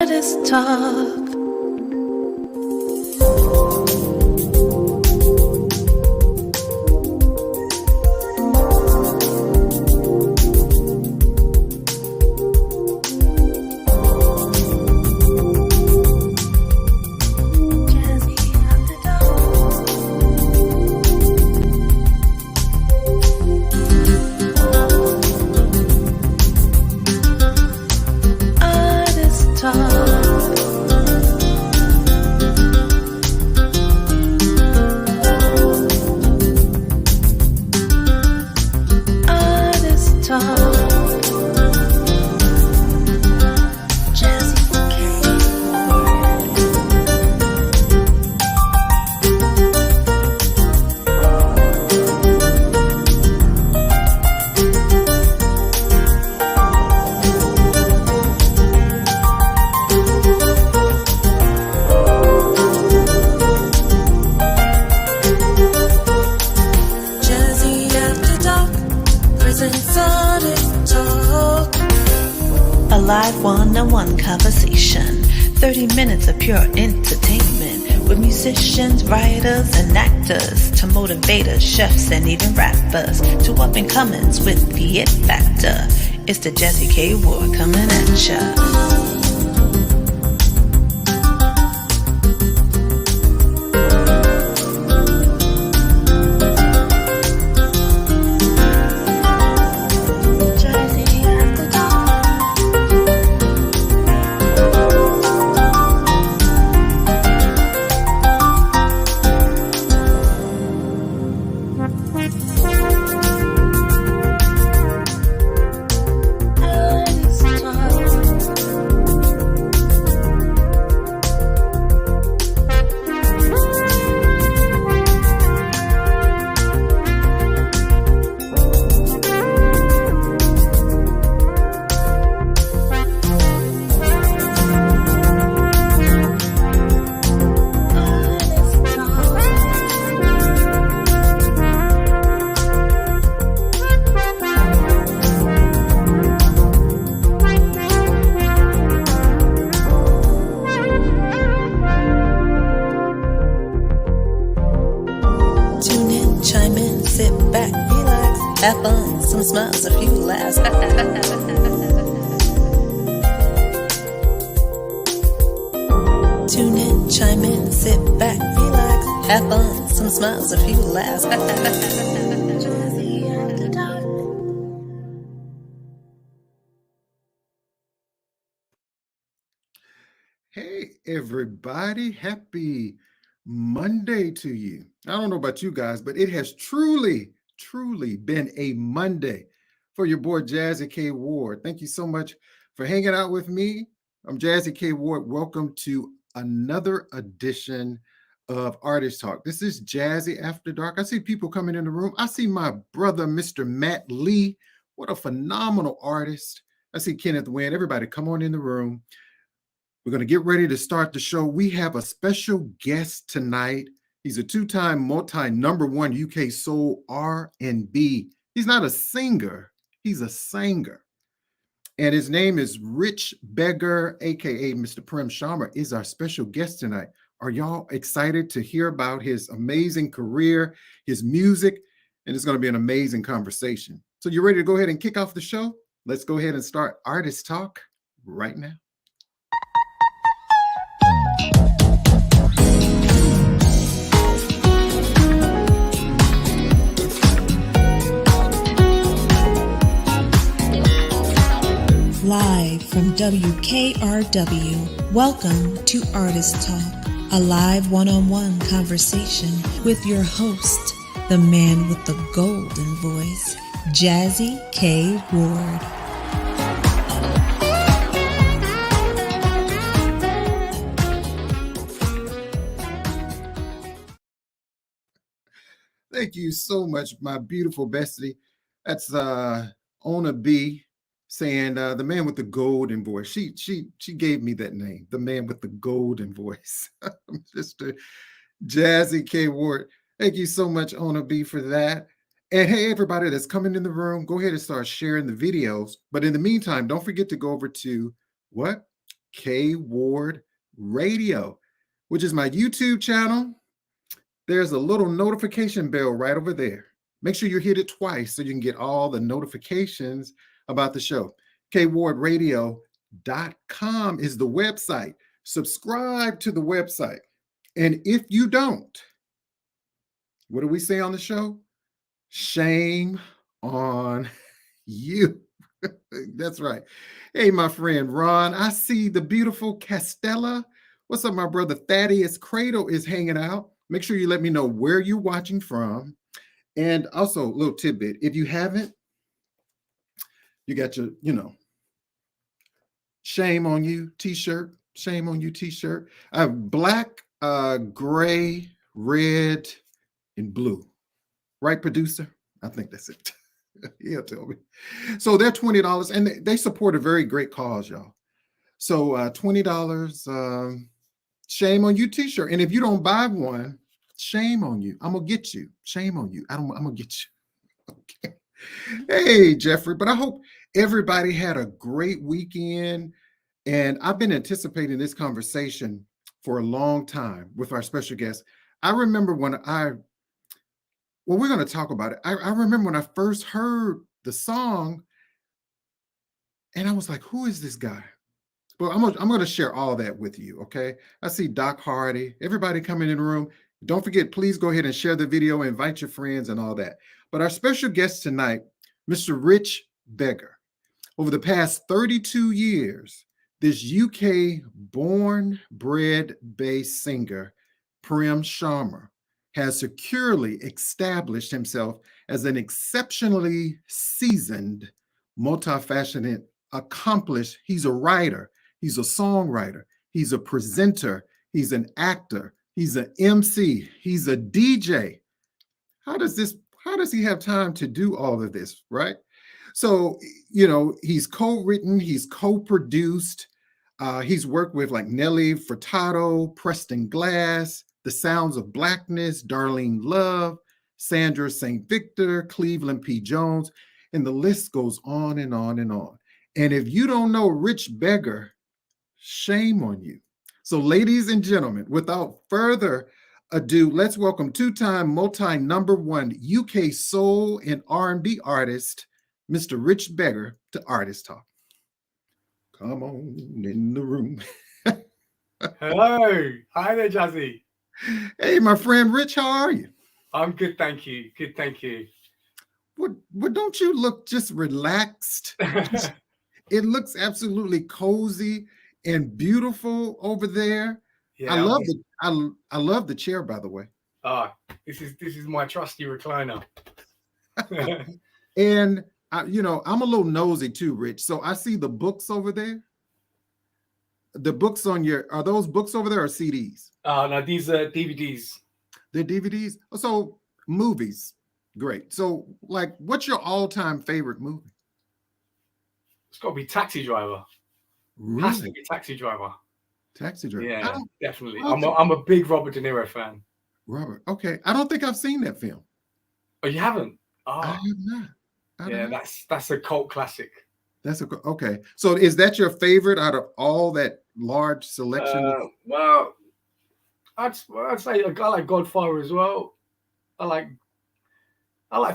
Artist Talk. Live one-on-one conversation, 30 minutes of pure entertainment with musicians, writers, and actors to motivators, chefs, and even rappers to up-and-comings with the it factor. It's the Jazzie K War coming at ya. Have fun, some smiles, a few laughs. Tune in, chime in, sit back, relax. Have fun, some smiles, a few laughs. Hey, everybody. Happy Monday to you. I don't know about you guys, but it has truly been a Monday for your boy Jazzie K Ward. Thank you so much for hanging out with me. I'm Jazzie K Ward. Welcome to another edition of Artist Talk. This is Jazzie After Dark. I see people coming in the room. I see my brother, Mr. Matt Lee. What a phenomenal artist. I see Kenneth Wynn. Everybody come on in the room. We're going to get ready to start the show. We have a special guest tonight. He's a two-time multi-number-one UK soul R&B. He's not a singer. He's a singer. And his name is Rich Begger, a.k.a. Mr. PREM SHARMA, is our special guest tonight. Are y'all excited to hear about his amazing career, his music? And it's going to be an amazing conversation. So you ready to go ahead and kick off the show? Let's go ahead and start Artist Talk right now. Live from WKRW, welcome to Artist Talk, a live one-on-one conversation with your host, the man with the golden voice, Jazzie K Ward. Thank you so much, my beautiful bestie. That's Ona B saying the man with the golden voice. She gave me that name, the man with the golden voice. Mr. Jazzie K Ward. Thank you so much, Ona B, for that. And hey, everybody that's coming in the room, go ahead and start sharing the videos. But in the meantime, don't forget to go over to what? K Ward Radio, which is my YouTube channel. There's a little notification bell right over there. Make sure you hit it twice so you can get all the notifications about the show. kwardradio.com is the website. Subscribe to the website. And if you don't, what do we say on the show? Shame on you. That's right. Hey, my friend Ron, I see the beautiful Castella. What's up, my brother Thaddeus Cradle is hanging out. Make sure you let me know where you're watching from. And also, a little tidbit, if you haven't, you got your, shame on you t-shirt. Shame on you t-shirt. I have black, gray, red, and blue. Right, producer? I think that's it. He'll tell me. So they're $20, and they support a very great cause, y'all. So $20, shame on you t-shirt. And if you don't buy one, shame on you. I'm gonna get you. Shame on you. I'm gonna get you. Okay. Hey, Jeffrey, but I hope everybody had a great weekend. And I've been anticipating this conversation for a long time with our special guest. I remember we're going to talk about it. I remember when I first heard the song and I was like, who is this guy? Well, I'm going to share all that with you, okay? I see Doc Hardy, everybody coming in the room. Don't forget, please go ahead and share the video, invite your friends and all that. But our special guest tonight, Mr. Rich Begger. Over the past 32 years, this UK born, bred, based singer, PREM SHARMA, has securely established himself as an exceptionally seasoned, multifaceted, accomplished. He's a writer, he's a songwriter, he's a presenter, he's an actor, he's an MC, he's a DJ. How does he have time to do all of this, right? So, he's co-written, he's co-produced, he's worked with like Nelly Furtado, Preston Glass, The Sounds of Blackness, Darlene Love, Sandra St. Victor, Cleveland P. Jones, and the list goes on and on and on. And if you don't know Rich Begger, shame on you. So, ladies and gentlemen, without further ado, let's welcome two-time multi-number one UK soul and R&B artist, Mr. Rich Begger, to Artist Talk. Come on in the room. Hello. Hi there, Jazzie. Hey, my friend Rich, how are you? I'm good, thank you. Good, thank you. What don't you look just relaxed? It looks absolutely cozy and beautiful over there. Yeah, I love the chair, by the way. This is my trusty recliner. And I'm a little nosy too, Rich. So I see the books over there. The books are those books over there or CDs? No, these are DVDs. They're DVDs. So movies, great. So like, what's your all-time favorite movie? It's got to be Taxi Driver. Really? Has to be Taxi Driver. Taxi Driver. Yeah, definitely. I'm a big Robert De Niro fan. Robert. Okay. I don't think I've seen that film. Oh, you haven't? I have not. That's a cult classic. Okay. So is that your favorite out of all that large selection? Well, I'd say I like Godfather as well. I like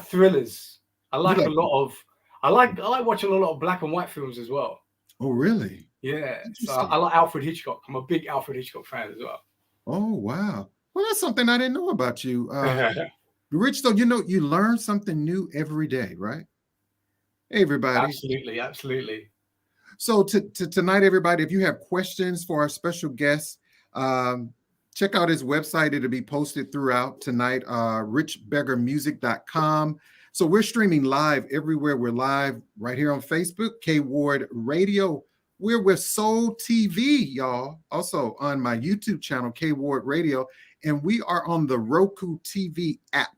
thrillers. I like watching a lot of black and white films as well. Oh, really? Yeah. So I like Alfred Hitchcock. I'm a big Alfred Hitchcock fan as well. Oh, wow. Well, that's something I didn't know about you. Rich, though, you learn something new every day, right? Hey, everybody. Absolutely. So tonight, everybody, if you have questions for our special guest, check out his website. It'll be posted throughout tonight, richbeggarmusic.com. So we're streaming live everywhere. We're live right here on Facebook, K Ward Radio. We're with Soul TV, y'all, also on my YouTube channel, K Ward Radio. And we are on the Roku TV app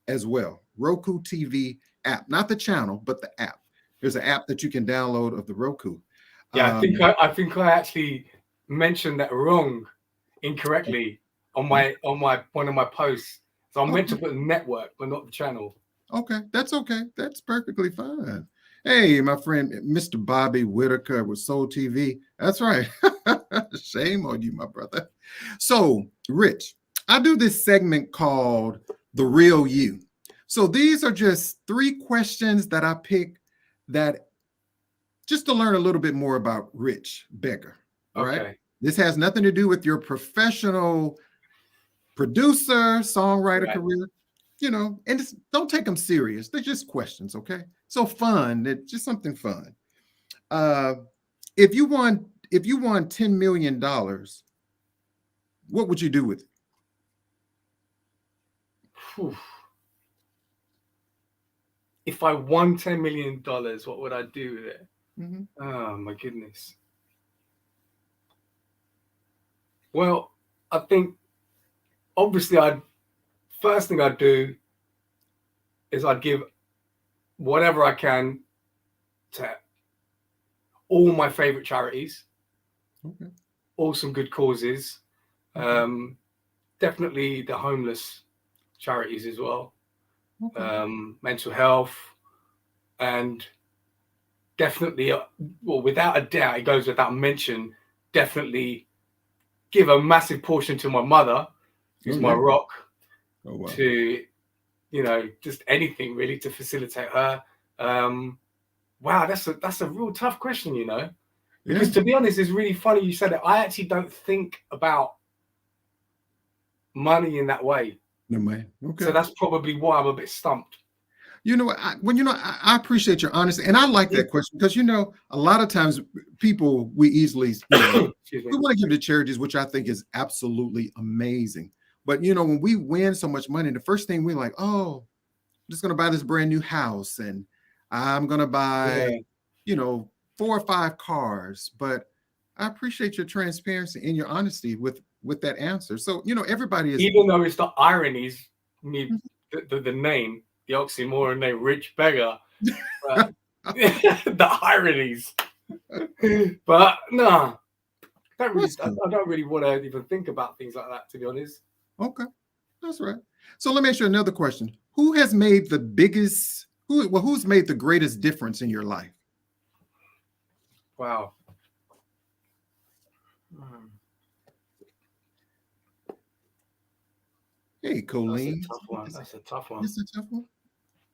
as well. Roku TV app, not the channel, but the app. There's an app that you can download of the Roku. Yeah, I think I actually mentioned that incorrectly on one of my posts. So I'm meant to put the network, but not the channel. Okay, that's okay. That's perfectly fine. Hey, my friend, Mr. Bobby Whitaker with Soul TV. That's right. Shame on you, my brother. So, Rich, I do this segment called The Real You. So these are just 3 questions that I pick that just to learn a little bit more about Rich Beggar. All right. Okay. This has nothing to do with your professional producer, songwriter Right. career, and don't take them serious. They're just questions, okay? So fun. It's just something fun. Uh, if you won $10 million, what would you do with it? Whew. If I won $10 million, what would I do with it? Mm-hmm. Oh my goodness. Well, I think obviously first thing I'd do is I'd give whatever I can to all my favorite charities, Okay. all some good causes, definitely the homeless charities as well, Okay. mental health, and definitely, well, without a doubt, it goes without mention, definitely give a massive portion to my mother, who's my rock, wow. to, just anything really to facilitate her. Wow, that's a real tough question, because to be honest, it's really funny you said it. I actually don't think about money in that way. No, man. Okay. So that's probably why I'm a bit stumped. You know what? I appreciate your honesty, and I like that question because a lot of times people we easily we want to give to charities, which I think is absolutely amazing. But when we win so much money, the first thing we're like, oh, I'm just going to buy this brand new house, and I'm going to buy, 4 or 5 cars. But I appreciate your transparency and your honesty with that answer. So everybody is, even though it's the ironies, the name. The oxymoron name, Rich Beggar, the ironies. But no, I don't really want to even think about things like that, to be honest. Okay, that's right. So let me ask you another question: who has made the biggest? Who's made the greatest difference in your life? Wow. Hey, Colleen. That's a tough one. That's a tough one.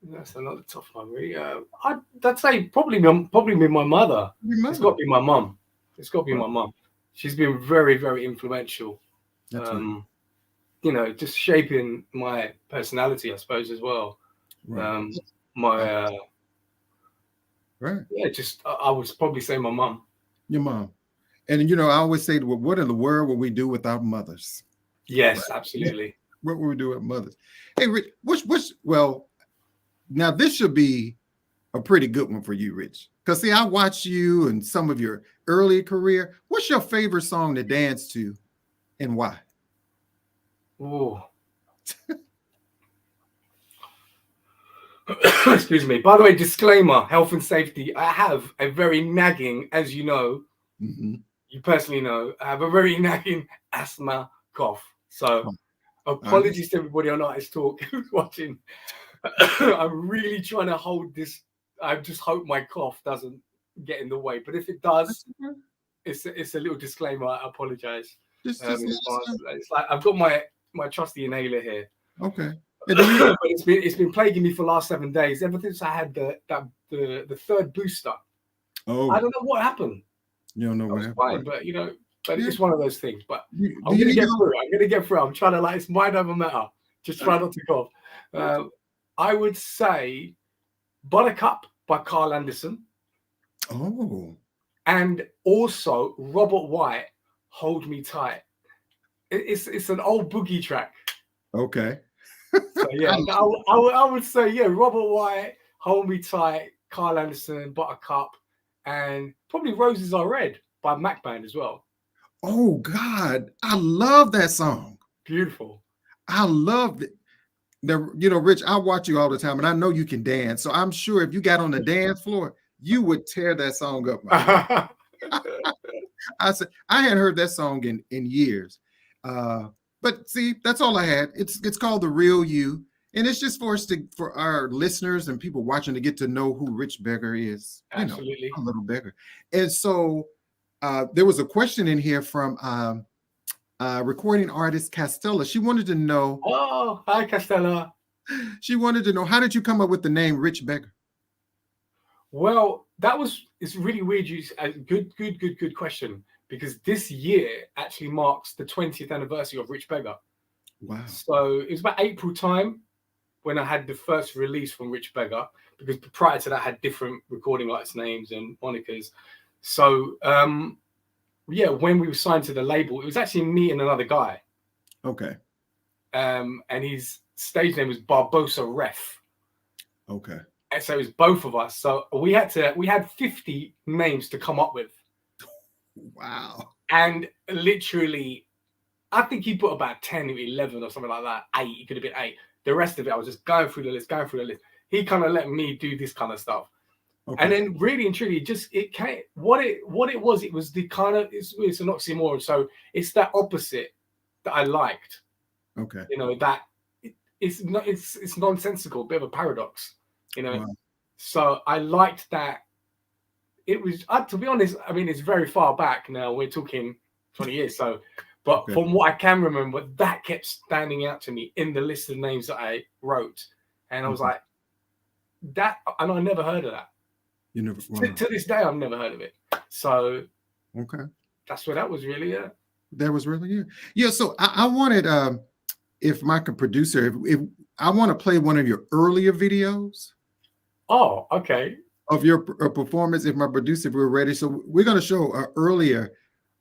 That's another tough one, really. I'd say probably be my mother. It's got to be my mum. It's got to be my mum. She's been very, very influential. That's right. Just shaping my personality, I suppose, as well. Right. Right. Yeah, I would probably say my mum. Your mom. And I always say, well, what in the world would we do without mothers? Yes, right. Absolutely. What would we do with mothers? Hey, Rich, now this should be a pretty good one for you, Rich. Because see, I watch you and some of your early career. What's your favorite song to dance to and why? Oh. Excuse me. By the way, disclaimer, health and safety. I have a very nagging, as you know, you personally know, I have a very nagging asthma cough. So apologies to everybody on Artist Talk who's watching. I'm really trying to hold this. I just hope my cough doesn't get in the way. But if it does, it's a little disclaimer. I apologize. It's like I've got my trusty inhaler here. Okay. But it's been plaguing me for the last 7 days. Ever since I had the 3rd booster. Oh. I don't know what happened. You don't know what happened. Fine, but but it's one of those things. But I'm gonna get through. I'm gonna get through. I'm trying to it's mind over matter. Just try not to cough. I would say Buttercup by Carl Anderson. Oh. And also Robert White, Hold Me Tight. It's an old boogie track. Okay. So yeah, I would say Robert White, Hold Me Tight, Carl Anderson, Buttercup, and probably Roses Are Red by Mac Band as well. Oh God, I love that song. Beautiful. I love it. Rich, I watch you all the time, and I know you can dance. So I'm sure if you got on the dance floor, you would tear that song up. I said I hadn't heard that song in years. But see, that's all I had. It's called The Real You. And it's just for us to, for our listeners and people watching to get to know who Rich Beggar is. Absolutely. A little beggar. And so there was a question in here from recording artist Castella. She wanted to know. Oh, hi, Castella. She wanted to know, how did you come up with the name Rich Beggar? Well, it's really weird. Good question, because this year actually marks the 20th anniversary of Rich Beggar. Wow. So it was about April time when I had the first release from Rich Beggar, because prior to that I had different recording artist names and monikers. So yeah, when we were signed to the label, it was actually me and another guy. Okay. And his stage name was Barbosa Ref. Okay. And so it was both of us. So we had 50 names to come up with. Wow. And literally, I think he put about 10 or 11 or something like that. 8, it could have been 8. The rest of it, I was just going through the list. He kind of let me do this kind of stuff. Okay. And then really and truly, what it was the kind of, it's an oxymoron. So it's that opposite that I liked. Okay. That it's nonsensical, a bit of a paradox, Wow. So I liked that. It was, to be honest, I mean, it's very far back now. We're talking 20 years. So, but okay. From what I can remember, that kept standing out to me in the list of names that I wrote. And I was like, that, and I never heard of that. You never, wow. To this day, I've never heard of it. So, okay. That's what that was really, yeah. That was really, yeah. Yeah, so I wanted, if my producer, if I want to play one of your earlier videos. Oh, okay. Of your performance, if my producer, if we're ready. So we're going to show an earlier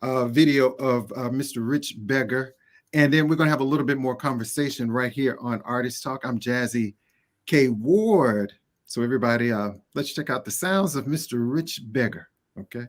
video of Mr. Rich Beggar, and then we're going to have a little bit more conversation right here on Artist Talk. I'm Jazzie K. Ward. So everybody, let's check out the sounds of Mr. Rich Beggar, okay?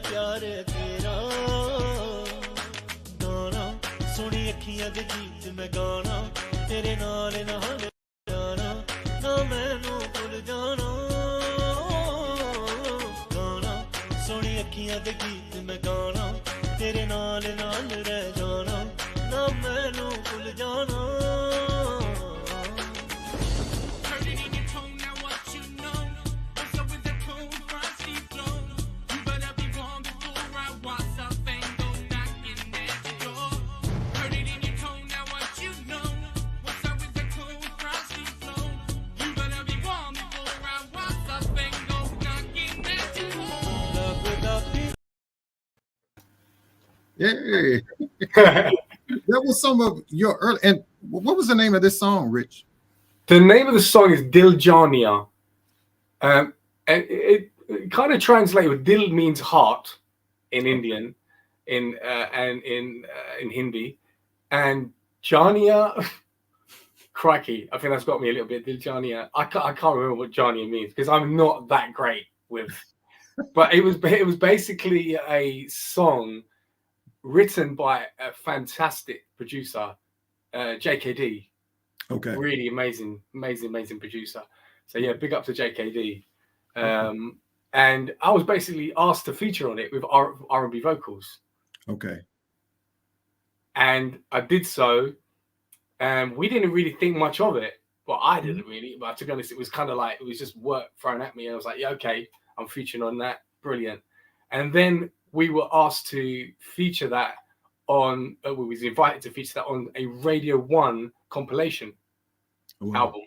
प्यार तेरा गाना सुनी अखियां दे गीत मैं गाना तेरे नाल नाल जाना ना मैनू भुल जाना गाना सुनी अखियां दे गीत मैं गाना तेरे नाल नाल रह जाना ना मैनू भुल जाना Yay. That was some of your early, and what was the name of this song, Rich? The name of the song is Dil Jania. And it kind of translates with Dil means heart in Indian, and in Hindi, and Jania, crikey, I think that's got me a little bit. Dil Jania. I can't remember what Jania means because I'm not that great with, but it was basically a song written by a fantastic producer, JKD. Okay. Really amazing producer. So yeah, big up to JKD. And I was basically asked to feature on it with R&B vocals. Okay. And I did so. And we didn't really think much of it. Well, I didn't really. But to be honest, it was kind of like, it was just work thrown at me. And I was like, yeah, okay, I'm featuring on that. Brilliant. And then we were asked to feature that on, we was invited to feature that on a Radio 1 compilation album.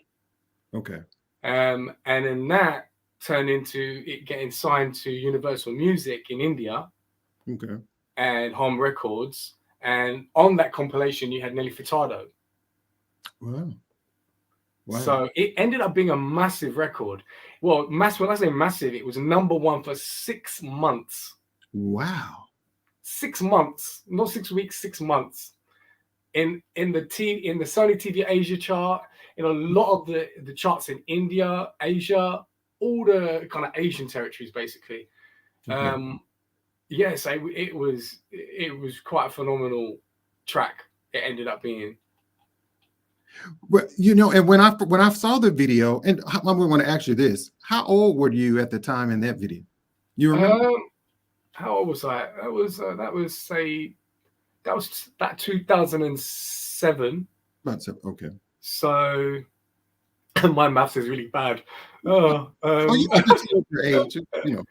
Okay. And then that turned into it getting signed to Universal Music in India. Okay. And Home Records. And on that compilation, you had Nelly Furtado. Wow. Wow. So it ended up being a massive record. Well, when I say massive, it was #1 for 6 months. Wow. 6 months, not 6 weeks, 6 months. In the Sony TV Asia chart, in a lot of the charts in India, Asia, all the kind of Asian territories, basically. Okay. Yes, it was quite a phenomenal track. It ended up being. Well, you know, and when I saw the video, and I want to ask you this: how old were you at the time in that video? You remember? How old was I? That was that 2007. Okay. So my maths is really bad. Oh, Oh, you have to tell your age, you know.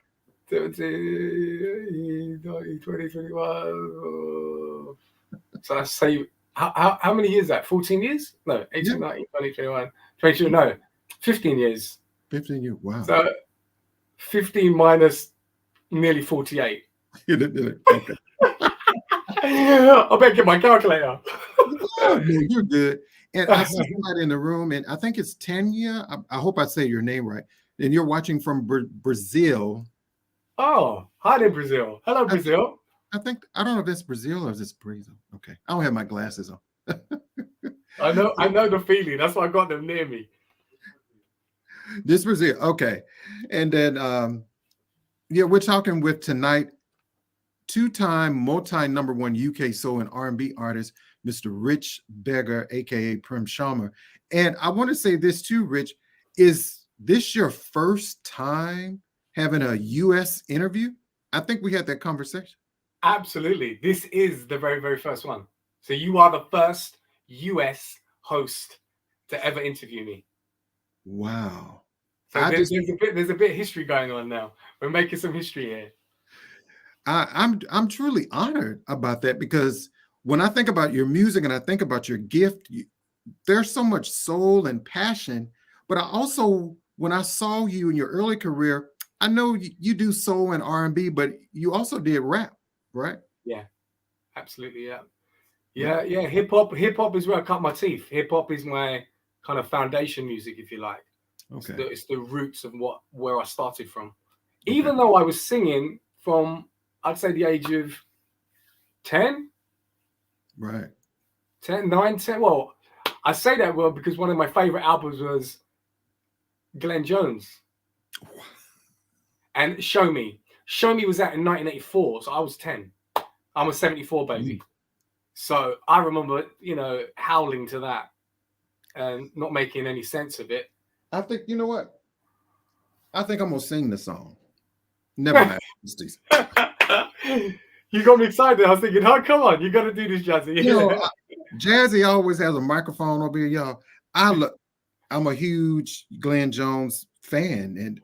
2021. So I say, how many years is that? 14 years? No, 18, Yeah. 19, 20, 21, 22, no, 15 years. 15 years. Wow. So 15 minus nearly 48. Okay. I better get my calculator. No, you're good. And I see somebody in the room, and I think it's Tanya. I hope I say your name right. And you're watching from Brazil. Oh, hi there, Brazil. Hello, Brazil. I don't know if it's Brazil or is this Brazil. Okay. I don't have my glasses on. I know the feeling. That's why I got them near me. This Brazil. Okay. And then yeah, we're talking with tonight two-time multi-number-one UK soul and R&B artist, Mr. Rich Beggar, aka PREM SHARMA. And I want to say this too, Rich. Is this your first time having a US interview? I think we had that conversation. Absolutely. This is the very, very first one. So you are the first US host to ever interview me. Wow. So there's a bit of history going on now. We're making some history here. I'm truly honored about that, because when I think about your music and I think about your gift, there's so much soul and passion. But I also, when I saw you in your early career, I know you do soul and R&B, but you also did rap, right? Yeah, absolutely. Yeah. Hip hop is where I cut my teeth. Hip hop is my kind of foundation music, if you like. Okay. It's the roots of where I started from. Okay. Even though I was singing from, I'd say, the age of 10. Right. 9, 10. Well, I say that because one of my favorite albums was Glenn Jones. And Show Me. Show Me was out in 1984, so I was 10. I'm a 74 baby. So I remember, howling to that and not making any sense of it. I think, you know what? I think I'm going to sing the song. Never mind. You got me excited. I was thinking, oh, come on, you got to do this, Jazzie. Jazzie always has a microphone over here, y'all. I'm a huge Glenn Jones fan, and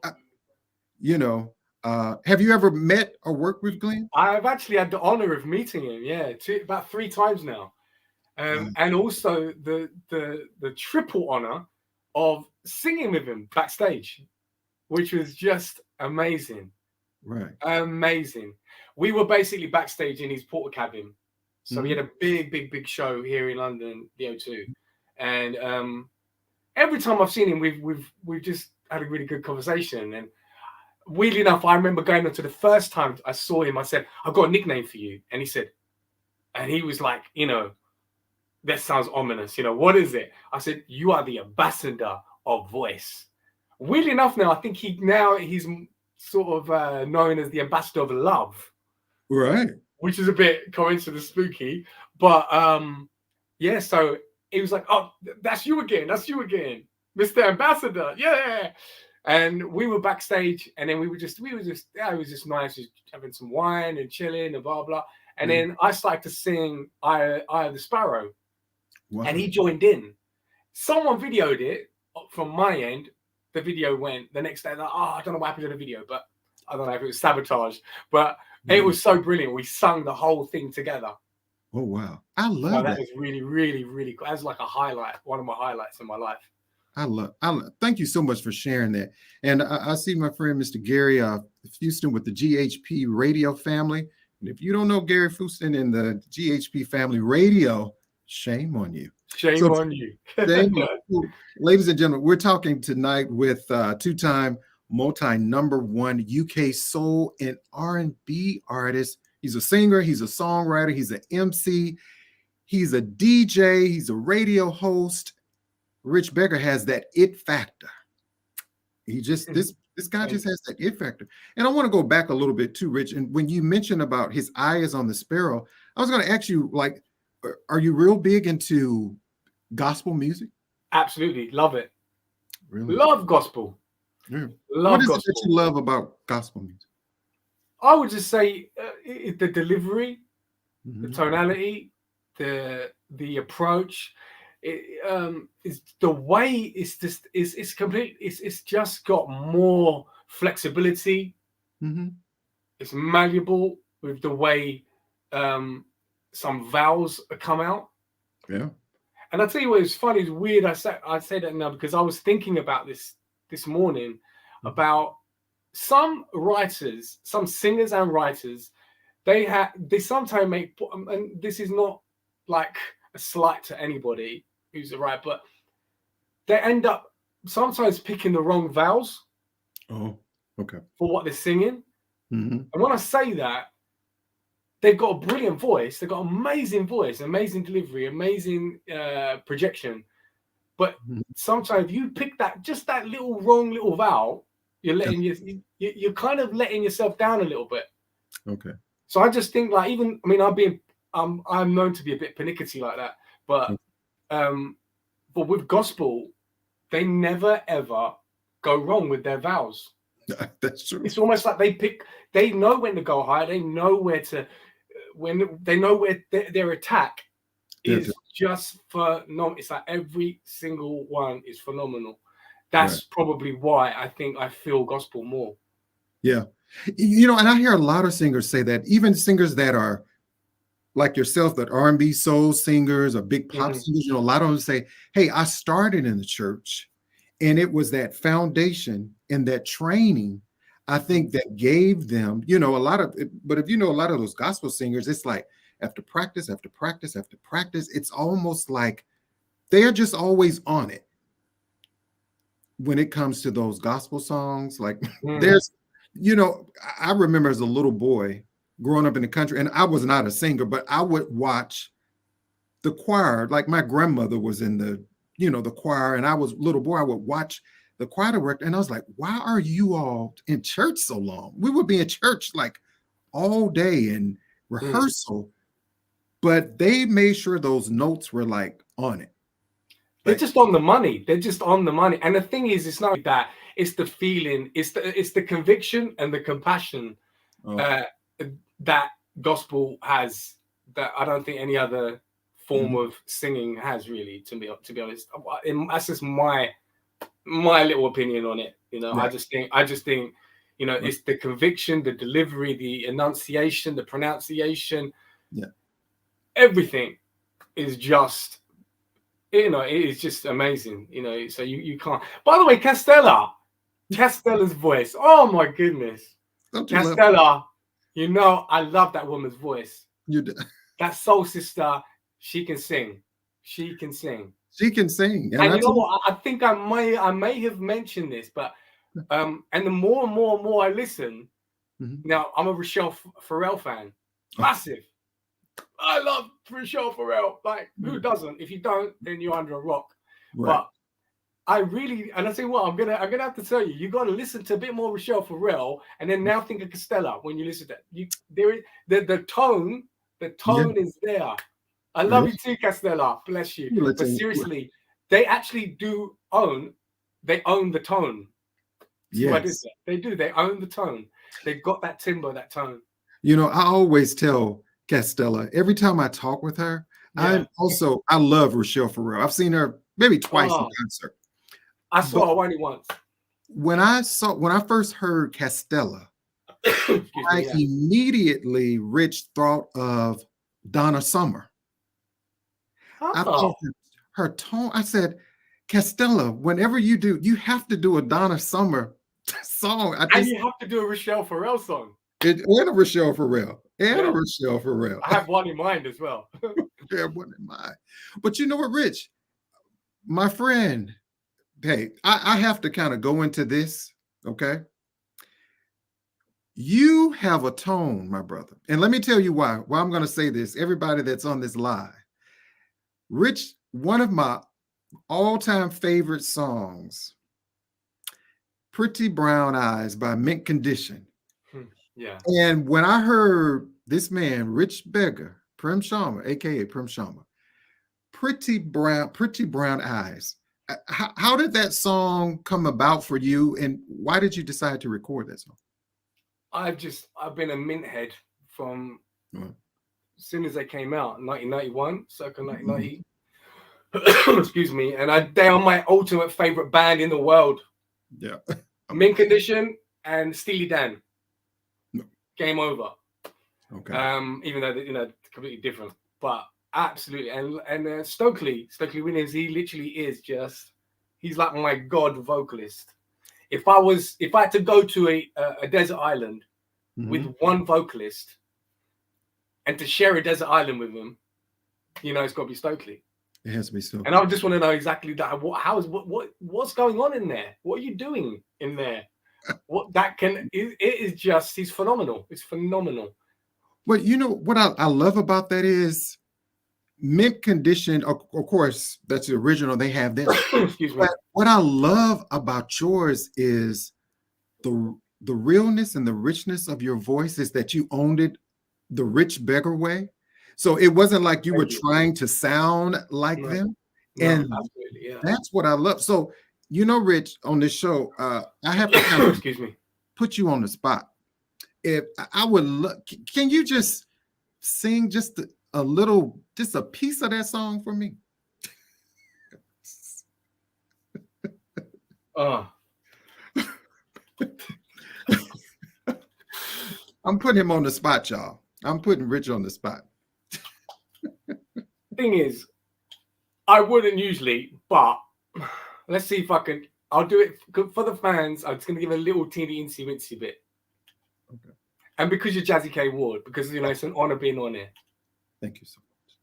have you ever met or worked with Glenn? I've actually had the honor of meeting him, about 3 times now, and also the triple honor of singing with him backstage, which was just amazing. Right. Amazing. We were basically backstage in his porta cabin. So we had a big show here in London, the O2. And every time I've seen him, we've just had a really good conversation. And weirdly enough, I remember going on to the first time I saw him, I said, I've got a nickname for you. And he was like, that sounds ominous. What is it? I said, you are the ambassador of voice. Weirdly enough now, I think he's sort of known as the ambassador of love. Right. Which is a bit coincidence spooky. But so he was like, oh, that's you again, Mr. Ambassador. Yeah. And we were backstage, and then it was just nice, just having some wine and chilling and blah blah. And then I started to sing I the Sparrow. Wow. And he joined in. Someone videoed it from my end. The video went the next day. Like, I don't know what happened to the video, but I don't know if it was sabotage. But it was so brilliant. We sung the whole thing together. Oh wow! I love that. That was really, really, really cool. That's like a highlight, one of my highlights in my life. I love. Thank you so much for sharing that. And I see my friend Mr. Gary Fuston with the GHP Radio family. And if you don't know Gary Fuston and the GHP family radio, shame on you. Shame on you. Ladies and gentlemen, we're talking tonight with two-time multi-number-one UK soul and R&B artist. He's a singer, he's a songwriter, he's an MC, he's a DJ, he's a radio host. Rich Beggar has that it factor. This This guy just has that it factor. And I want to go back a little bit too, Rich. And when you mentioned about his eye is on the sparrow, I was going to ask you, like, are you real big into gospel music? Absolutely. Love it. Really? Love gospel. Yeah. Love What is gospel. it that you love about gospel music? I would just say the delivery, the Mhm. tonality, the approach. Is the way it's complete. It's just got more flexibility. Mhm. It's malleable with the way some vowels come out. Yeah. And I tell you what, it's funny, it's weird. I say that now because I was thinking about this morning about some writers, some singers and writers. They sometimes make, and this is not like a slight to anybody who's a writer, but they end up sometimes picking the wrong vowels. Oh, okay. For what they're singing. Mhm. And when I say that, they've got a brilliant voice. They've got amazing voice, amazing delivery, amazing projection. But sometimes you pick just that little wrong little vowel, you're kind of letting yourself down a little bit. Okay. So I just think, like, even, I mean, I'm known to be a bit pernickety like that, but with gospel, they never ever go wrong with their vowels. That's true. It's almost like they know when to go high. They know where to, when they know where their attack is just phenomenal. It's like every single one is phenomenal. That's probably why I think I feel gospel more. Yeah. You know, and I hear a lot of singers say that, even singers that are like yourself, that R&B soul singers or big pop singers, you know, a lot of them say, hey, I started in the church, and it was that foundation and that training, I think, that gave them, you know, a lot of, but if you know a lot of those gospel singers, it's like after practice, after practice, after practice, it's almost like they're just always on it when it comes to those gospel songs. Like there's, you know, I remember as a little boy growing up in the country, and I was not a singer, but I would watch the choir. Like my grandmother was in the, you know, the choir, and I was a little boy, I would watch the choir work, and I was like, why are you all in church so long? We would be in church like all day in rehearsal, but they made sure those notes were like on it. They're just on the money. They're just on the money. And the thing is, it's not that. It's the feeling. It's the conviction and the compassion that gospel has, that I don't think any other form of singing has, really. To be honest, that's just my little opinion on it. You know, I just think, you know, it's the conviction, the delivery, the enunciation, the pronunciation. Yeah, everything is just, you know, it is just amazing, you know. So you can't. By the way, Castella's voice, oh my goodness. Castella, you know, I love that woman's voice. You do. That soul sister, she can sing. She can sing. She can sing. And you know what? I think I may have mentioned this, but and the more and more I listen, now I'm a Rochelle Farrell fan, massive. I love Rochelle Farrell. Like, who doesn't? If you don't, then you're under a rock. Right. But I really, and I say, what, I'm gonna have to tell you, you got to listen to a bit more Rochelle Farrell, and then now think of Castella when you listen to that. The tone is there. I love you too, Castella. Bless you. But seriously, they actually do own the tone. Yes, they do. They own the tone. They've got that timbre, that tone. You know, I always tell Castella, every time I talk with her, I love Rochelle Farrell. I've seen her maybe twice in concert. I saw her only once. When I first heard Castella, I immediately, Rich, thought of Donna Summer. I thought her tone. I said, Castella, whenever you do, you have to do a Donna Summer song. And you have to do a Rochelle Farrell song. And a Rochelle Farrell. And a Rochelle Farrell. I have one in mind as well. I have one in mind. But you know what, Rich? My friend, hey, I have to kind of go into this, okay? You have a tone, my brother. And let me tell you why I'm going to say this. Everybody that's on this live. Rich, one of my all-time favorite songs Pretty Brown Eyes by Mint Condition. Yeah. And when I heard this man, Rich Beggar, PREM SHARMA, aka PREM SHARMA, Pretty Brown Eyes. How did that song come about for you, and why did you decide to record that song? I've been a Mint head from as soon as they came out, 1991, circa 1990. Excuse me, and they are my ultimate favorite band in the world. Yeah. Mint Condition and Steely Dan. Game over. Okay. Even though completely different, but absolutely. And Stokely Williams, he literally is he's like my god vocalist. If I had to go to a desert island with one vocalist and to share a desert island with him, it's got to be Stokely. It has to be Stokely. And I just want to know exactly that. What's going on in there? What are you doing in there? He's phenomenal. It's phenomenal. Well, what I love about that is Mint Condition. Of course, that's the original. They have this. Excuse me. But what I love about yours is the realness and the richness of your voice is that you owned it the Rich Beggar way. So it wasn't like you were trying to sound like them. And that's what I love. So, Rich, on this show, I have to kind of excuse me, put you on the spot. If I would look, can you just sing just a piece of that song for me? I'm putting him on the spot, y'all. I'm putting Rich on the spot. Thing is, I wouldn't usually, but let's see if I can. I'll do it for the fans. I'm just going to give a little teeny incy wincy bit. Okay. And because you're Jazzie K Ward, because it's an honor being on here. Thank you so much.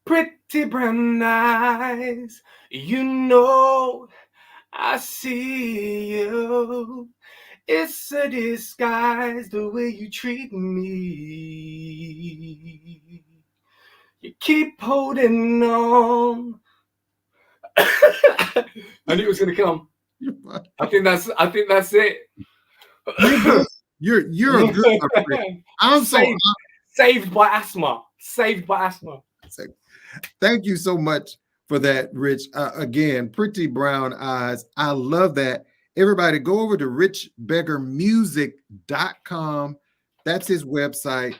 Pretty brown eyes, I see you. It's a disguise the way you treat me. You keep holding on. I knew it was going to come. I think that's it. You're a good one. I'm saved by asthma. Saved by asthma. Thank you so much for that, Rich. Again, Pretty Brown Eyes. I love that. Everybody go over to richbeggarmusic.com. That's his website.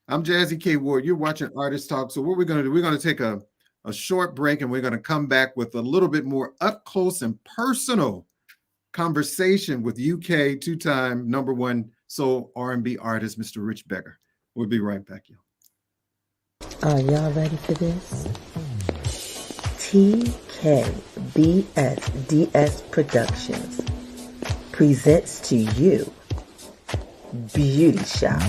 I'm Jazzie K Ward. You're watching Artist Talk. So what we're going to do, we're going to take a short break, and we're going to come back with a little bit more up close and personal conversation with UK two-time #1 soul R&B artist, Mr. Rich Beggar. We'll be right back, y'all. Are y'all ready for this? TKBSDS Productions presents to you Beauty Shop.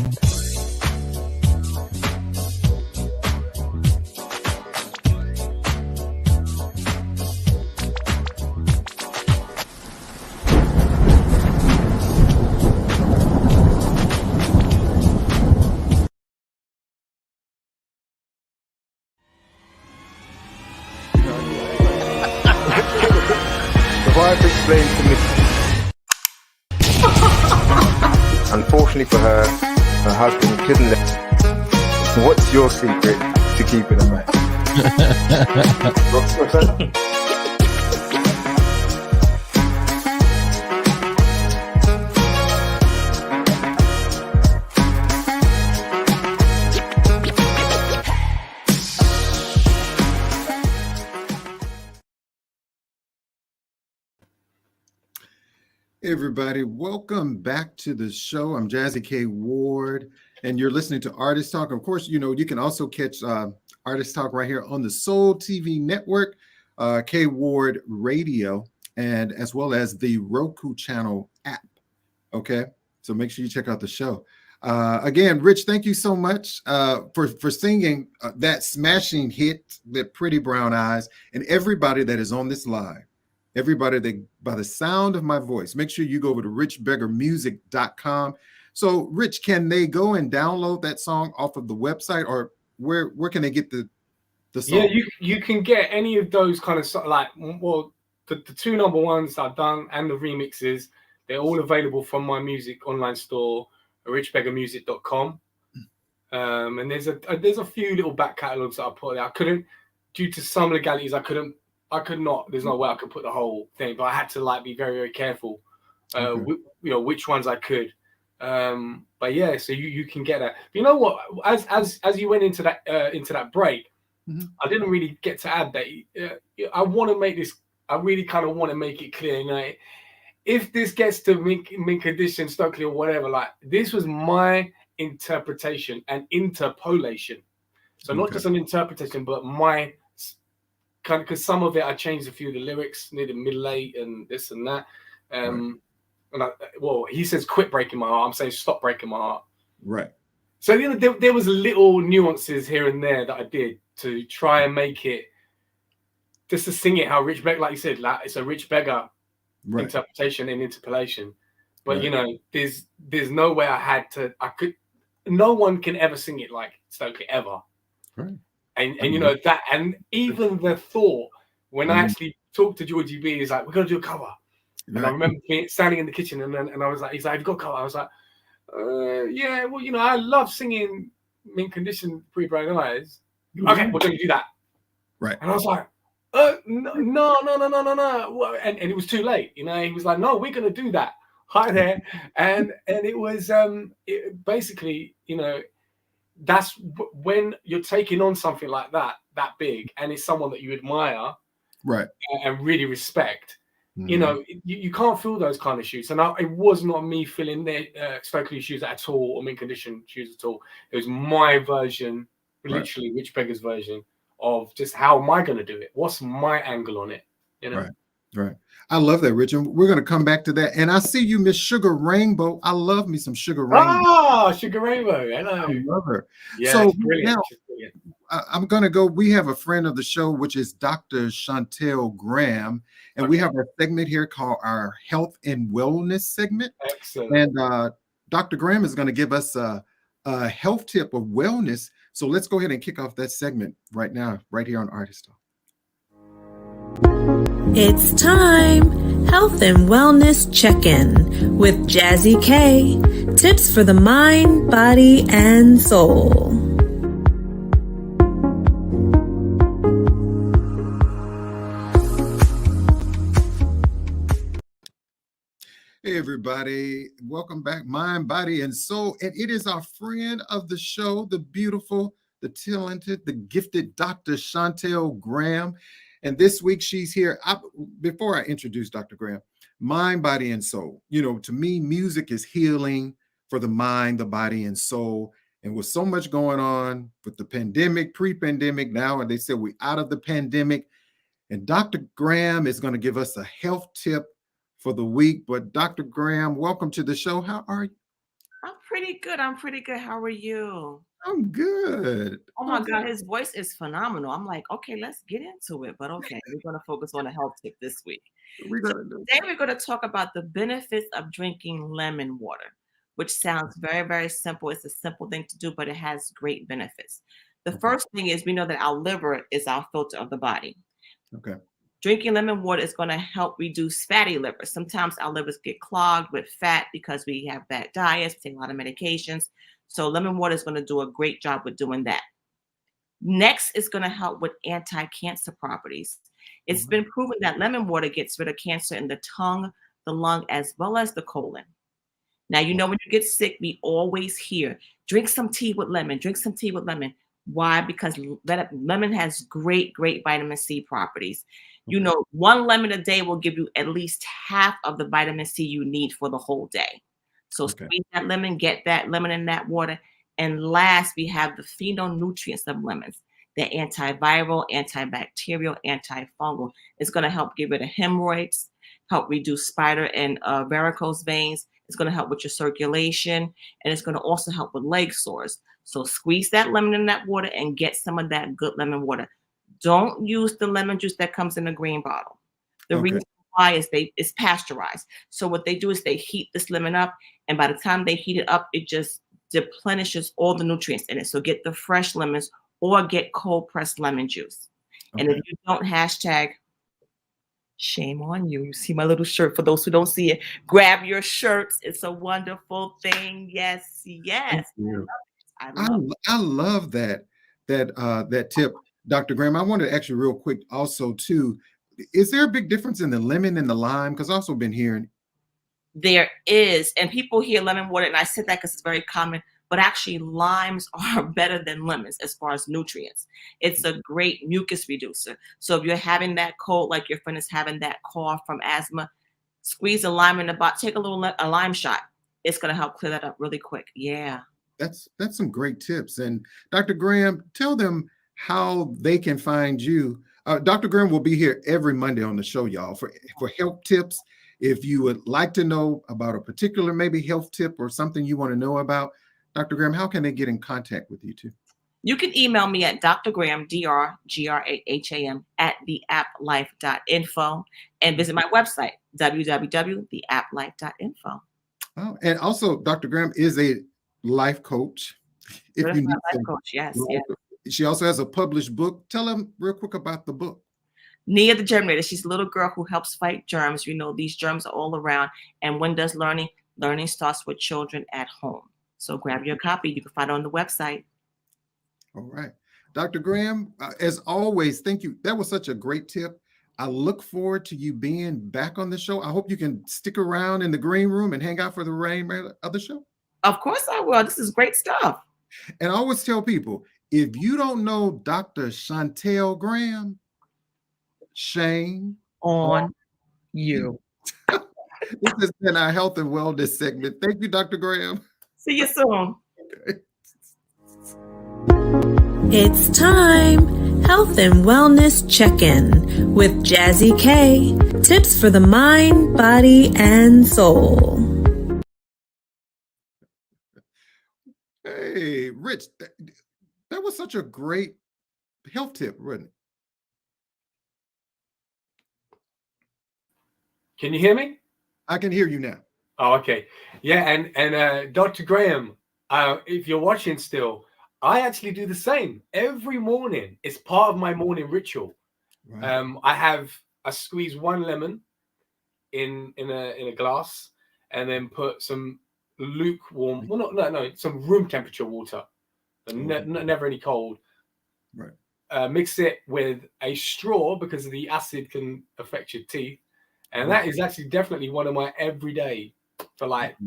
The wife explained to me. Unfortunately for her, her husband couldn't let. What's your secret to keeping a man? What's that? Everybody, welcome back to the show. I'm Jazzie K Ward, and you're listening to Artist Talk. Of course, you can also catch Artist Talk right here on the Soul TV network, K Ward Radio, and as well as the Roku channel app. Okay, so make sure you check out the show. Again, Rich, thank you so much for singing that smashing hit, that Pretty Brown Eyes, and everybody that is on this live. Everybody that by the sound of my voice, make sure you go over to richbeggarmusic.com. So, Rich, can they go and download that song off of the website, or where can they get the song? Yeah, you can get any of those kind of like, well, the two number ones I've done and the remixes, they're all available from my music online store, richbeggermusic.com. And there's a few little back catalogs that I put there. I couldn't, due to some legalities, I could not. There's no way I could put the whole thing, but I had to like be very, very careful, which ones I could. But yeah, so you can get that. But you know what? As you went into that break, I didn't really get to add that. I want to make this. I really kind of want to make it clear, you know, if this gets to mint condition, Stokely or whatever, like this was my interpretation and interpolation. So not just an interpretation, but my kind of, because some of it I changed a few of the lyrics near the middle eight and this and that. And he says quit breaking my heart. I'm saying stop breaking my heart. Right. So you know there was little nuances here and there that I did to try and make it just to sing it how Rich Beggar, like you said, like it's a Rich Beggar interpretation and interpolation. But you know, there's no way no one can ever sing it like Stokely ever. Right. And you know that, and even the thought when I actually talked to Georgie B is like, we're gonna do a cover. And I remember standing in the kitchen and I was like, he's like, have you got a cover? I was like, yeah, well, you know, I love singing Mint Condition, Pretty Bright Eyes. Okay, we're gonna do that. Right. And I was like, no. And it was too late, you know. He was like, no, we're gonna do that. Hi there. And it was basically, you know, that's when you're taking on something like that big, and it's someone that you admire, right, and really respect. You know, you can't fill those kind of shoes. And it was not me filling their Stokely shoes at all, or Mint Condition shoes at all. It was my version, literally Rich Beggar's version of just how am I going to do it? What's my angle on it? You know. Right. I love that, Rich. And we're going to come back to that. And I see you, Miss Sugar Rainbow. I love me some Sugar Rainbow. Oh, Sugar Rainbow. Hello. I love her. Yeah, so now I'm going to go. We have a friend of the show, which is Dr. Chantel Graham. And we have a segment here called our Health and Wellness segment. Excellent. And Dr. Graham is going to give us a health tip of wellness. So let's go ahead and kick off that segment right now, right here on Artist Talk. It's time! Health and Wellness Check-In with Jazzie K. Tips for the mind, body, and soul. Hey, everybody. Welcome back, Mind, Body, and Soul. And it is our friend of the show, the beautiful, the talented, the gifted Dr. Chantel Graham. And this week she's here. Before I introduce Dr. Graham, mind, body, and soul. You know, to me, music is healing for the mind, the body, and soul. And with so much going on with the pandemic, pre-pandemic now, and they said we're out of the pandemic. And Dr. Graham is going to give us a health tip for the week. But Dr. Graham, welcome to the show. How are you? I'm pretty good. How are you? I'm good. Oh my God, his voice is phenomenal. I'm like, okay, let's get into it. But okay, we're going to focus on a health tip this week. Today we're going to talk about the benefits of drinking lemon water, which sounds very, very simple. It's a simple thing to do, but it has great benefits. The first thing is we know that our liver is our filter of the body. Okay. Drinking lemon water is going to help reduce fatty liver. Sometimes our livers get clogged with fat because we have bad diets, we take a lot of medications. So lemon water is going to do a great job with doing that. Next, it's going to help with anti-cancer properties. It's been proven that lemon water gets rid of cancer in the tongue, the lung, as well as the colon. Now, you know, when you get sick, we always hear, drink some tea with lemon, drink some tea with lemon. Why? Because lemon has great, great vitamin C properties. You know, one lemon a day will give you at least half of the vitamin C you need for the whole day. So squeeze that lemon, get that lemon in that water. And last, we have the phytonutrients of lemons. They're antiviral, antibacterial, antifungal. It's going to help get rid of hemorrhoids, help reduce spider and varicose veins. It's going to help with your circulation, and it's going to also help with leg sores. So squeeze that lemon in that water and get some of that good lemon water. Don't use the lemon juice that comes in a green bottle. The reason why is it's pasteurized. So what they do is they heat this lemon up, and by the time they heat it up, it just replenishes all the nutrients in it. So get the fresh lemons or get cold pressed lemon juice. And if you don't, hashtag Shame on you. You see my little shirt. For those who don't see it, grab your shirts. It's a wonderful thing. Yes, yes. I love that tip, Dr. Graham. I wanted to ask you real quick also too, is there a big difference in the lemon and the lime? Because I've also been hearing. There is, and people hear lemon water, and I said that because it's very common, but actually limes are better than lemons as far as nutrients. It's a great mucus reducer. So if you're having that cold, like your friend is having that cough from asthma, squeeze a lime in the bottle, take a lime shot. It's going to help clear that up really quick. Yeah. That's some great tips. And Dr. Graham, tell them how they can find you. Dr. Graham will be here every Monday on the show, y'all, for health tips. If you would like to know about a particular maybe health tip or something you want to know about, Dr. Graham, how can they get in contact with you too? You can email me at Dr. Graham, DrGraham, at theapplife.info, and visit my website, www.theapplife.info. Oh, and also Dr. Graham is a life coach. If you need life coach, yes, yes. She also has a published book. Tell them real quick about the book. Nia the Germinator. She's a little girl who helps fight germs. You know, these germs are all around. And when does learning? Learning starts with children at home. So grab your copy. You can find it on the website. All right. Dr. Graham, as always, thank you. That was such a great tip. I look forward to you being back on the show. I hope you can stick around in the green room and hang out for the remainder of the show. Of course I will. This is great stuff. And I always tell people, if you don't know Dr. Chantel Graham, shame on you. This has been our health and wellness segment. Thank you, Dr. Graham. See you soon. Okay. It's time. Health and Wellness Check-In with Jazzie K. Tips for the mind, body, and soul. Hey, Rich, that was such a great health tip, wasn't it? Can you hear me? I can hear you now. Oh, okay. Yeah, and Dr. Graham, if you're watching still, I actually do the same every morning. It's part of my morning ritual. Right. I squeeze one lemon in a glass and then put some lukewarm, some room temperature water, never any cold. Right. Mix it with a straw because the acid can affect your teeth. And that is actually definitely one of my everyday for like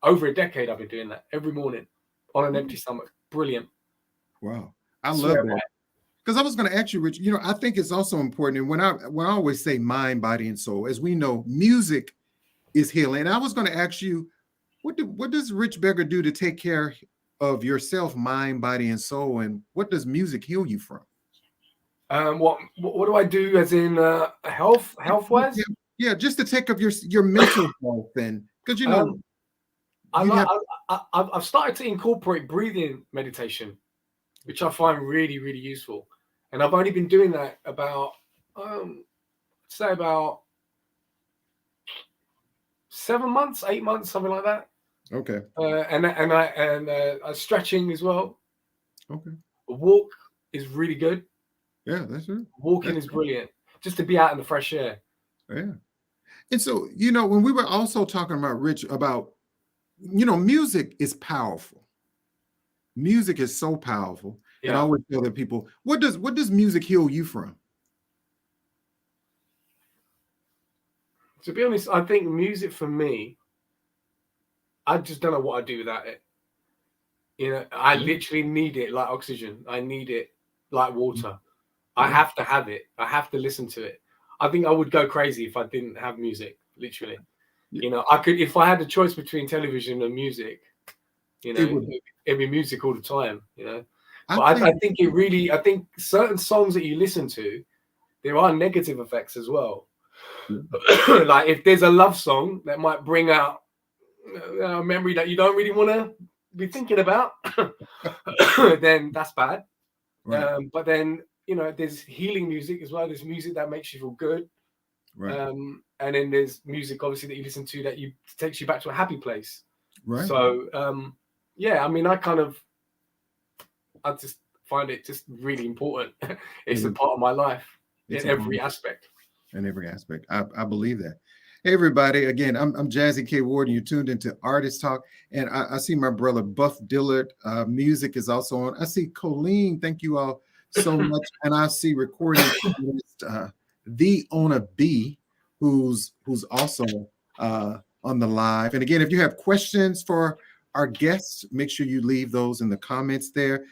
over a decade. I've been doing that every morning on an empty stomach. Brilliant. Wow. I love that. Because I was going to ask you, Rich, you know, I think it's also important. And when I always say mind, body, and soul, as we know, music is healing. And I was going to ask you, what does Rich Beggar do to take care of yourself, mind, body, and soul? And what does music heal you from? What do I do as in health wise? Yeah, just to take up your mental health, and because you know, I've started to incorporate breathing meditation, which I find really, really useful, and I've only been doing that about say about 7 months, 8 months, something like that. Okay. And stretching as well. Okay. A walk is really good. Yeah, that's it. Walking is brilliant, just to be out in the fresh air. Yeah. And so, you know, when we were also talking about Rich about, you know, music is powerful. Music is so powerful. Yeah. And I always tell that people, what does music heal you from? To be honest, I think music for me, I just don't know what I'd do without it. You know, I literally need it like oxygen. I need it like water. I have to have it. I have to listen to it. I think I would go crazy if I didn't have music, literally. You know, I could, if I had the choice between television and music, you know, it'd be music all the time, you know. But I think I think certain songs that you listen to, there are negative effects as well. Like if there's a love song that might bring out a memory that you don't really want to be thinking about, then that's bad. Right. But then, you know, there's healing music as well. There's music that makes you feel good. Right. And then there's music, obviously, that you listen to that takes you back to a happy place. Right. So, yeah, I mean, I just find it just really important. It's a part of my life in every aspect. in every aspect. I believe that. Hey, everybody. Again, I'm Jazzie K. Ward, and you're tuned into Artist Talk. And I see my brother Buff Dillard. Music is also on. I see Colleen. Thank you all so much. And I see recording the Ona B, who's also on the live. And again, if you have questions for our guests, make sure you leave those in the comments there.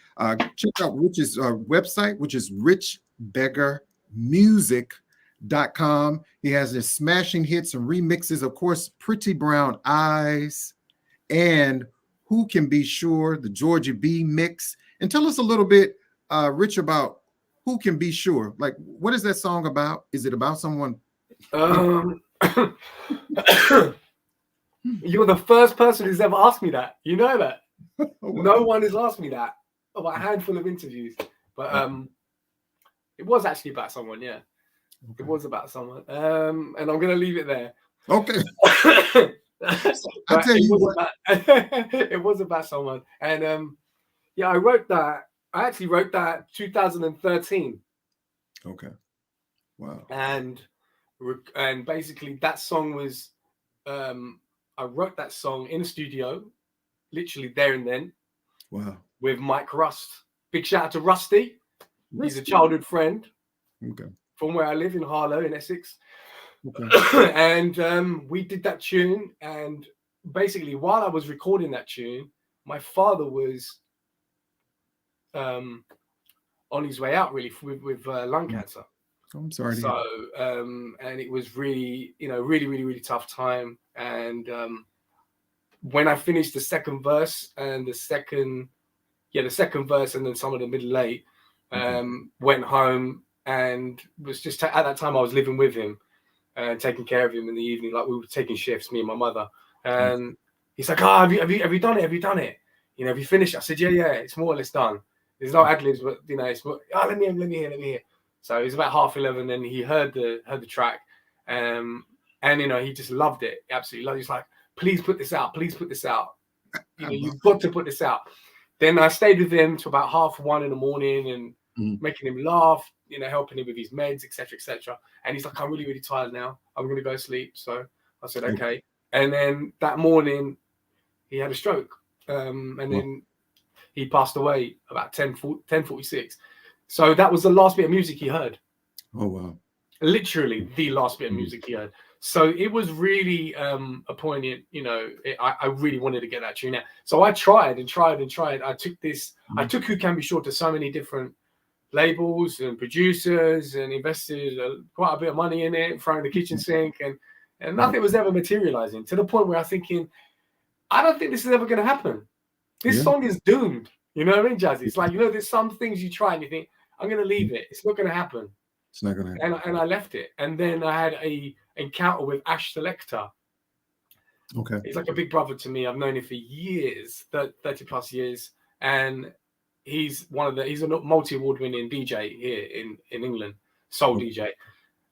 Check out Rich's website, which is richbeggarmusic.com. He has his smashing hits and remixes, of course, Pretty Brown Eyes and Who Can Be Sure, the Georgie B mix. And tell us a little bit, Rich, about Who Can Be Sure. Like, what is that song about? Is it about someone? You're the first person who's ever asked me that. You know that. No one has asked me that about a handful of interviews. But it was actually about someone, yeah. Okay. It was about someone. And I'm going to leave it there. Okay. I'll tell you what. It was about someone. And yeah, I wrote that. I actually wrote that 2013. Okay. Wow. And basically that song was... I wrote that song in the studio, literally there and then. Wow. With Mike Rust. Big shout out to Rusty. He's a childhood friend. Okay. From where I live in Harlow in Essex. Okay. And we did that tune. And basically, while I was recording that tune, my father was on his way out, really, with lung cancer. I'm sorry. So, and it was really, really tough time. And when I finished the second verse and the second verse and then some of the middle eight, went home and was just at that time I was living with him and taking care of him in the evening. Like we were taking shifts, me and my mother. And he's like, "Oh, have you done it? Have you done it? Have you finished?" I said, "Yeah, it's more or less done. There's no ad libs, but it's more, let me hear. So it was about 11:30, and he heard the track, and he just loved it, absolutely loved it. He's like, "Please put this out, please put this out. You've got to put this out." Then I stayed with him to about 1:30 in the morning and making him laugh, helping him with his meds, etc. And he's like, "I'm really, really tired now. I'm going to go sleep." So I said, "Okay." And then that morning, he had a stroke, and then he passed away about 10:46. So that was the last bit of music he heard. Oh, wow. Literally the last bit of music he heard. So it was really a poignant, I really wanted to get that tune out. So I tried. I took Who Can Be Sure to so many different labels and producers and invested quite a bit of money in it, throwing the kitchen sink, and nothing was ever materializing, to the point where I'm thinking, I don't think this is ever going to happen. This song is doomed. You know what I mean, Jazzie? It's like, there's some things you try and you think, I'm going to leave it. It's not going to happen. It's not going to happen. And I left it. And then I had a encounter with Ash Selector. Okay. He's like a big brother to me. I've known him for years, 30 plus years. And he's a multi-award winning DJ here in England, soul DJ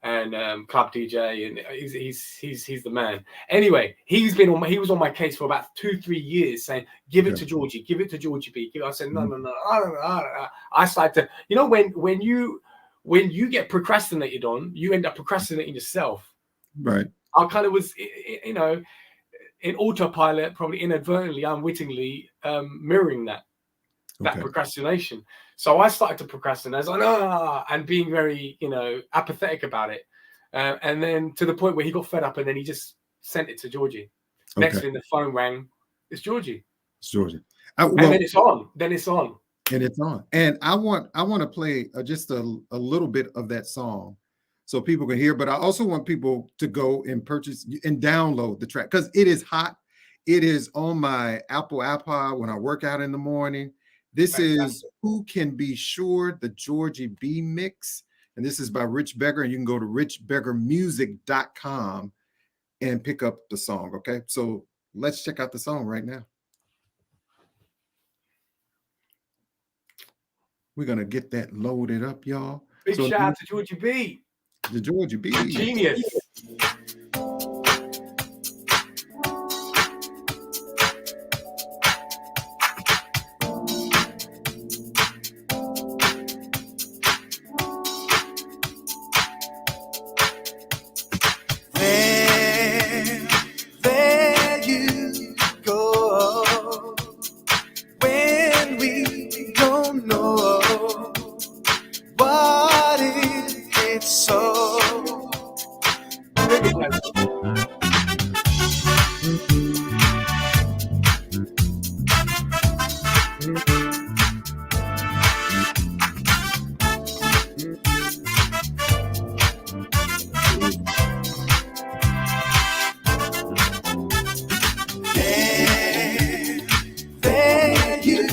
and club DJ, and he's the man. Anyway, he was on my case for about 2-3 years, saying, "Give it to Georgie, give it to Georgie B." I said, "No, I don't know." I started to, when you get procrastinated on, you end up procrastinating yourself. Right. I kind of was, in autopilot, probably inadvertently, unwittingly, mirroring that procrastination. So I started to procrastinate. I was like, and being very, apathetic about it. And then to the point where he got fed up, and then he just sent it to Georgie. Next thing, the phone rang. It's Georgie. It's Georgie. And then it's on. And it's on. And I want to play just a little bit of that song so people can hear. But I also want people to go and purchase and download the track, because it is hot. It is on my Apple iPod when I work out in the morning. This is Who Can Be Sure, the Georgie B mix. And this is by Rich Beggar. And you can go to richbeggarmusic.com and pick up the song. Okay. So let's check out the song right now. We're going to get that loaded up, y'all. Big shout out to Georgie B. The Georgie B. Genius. really pleasure. There you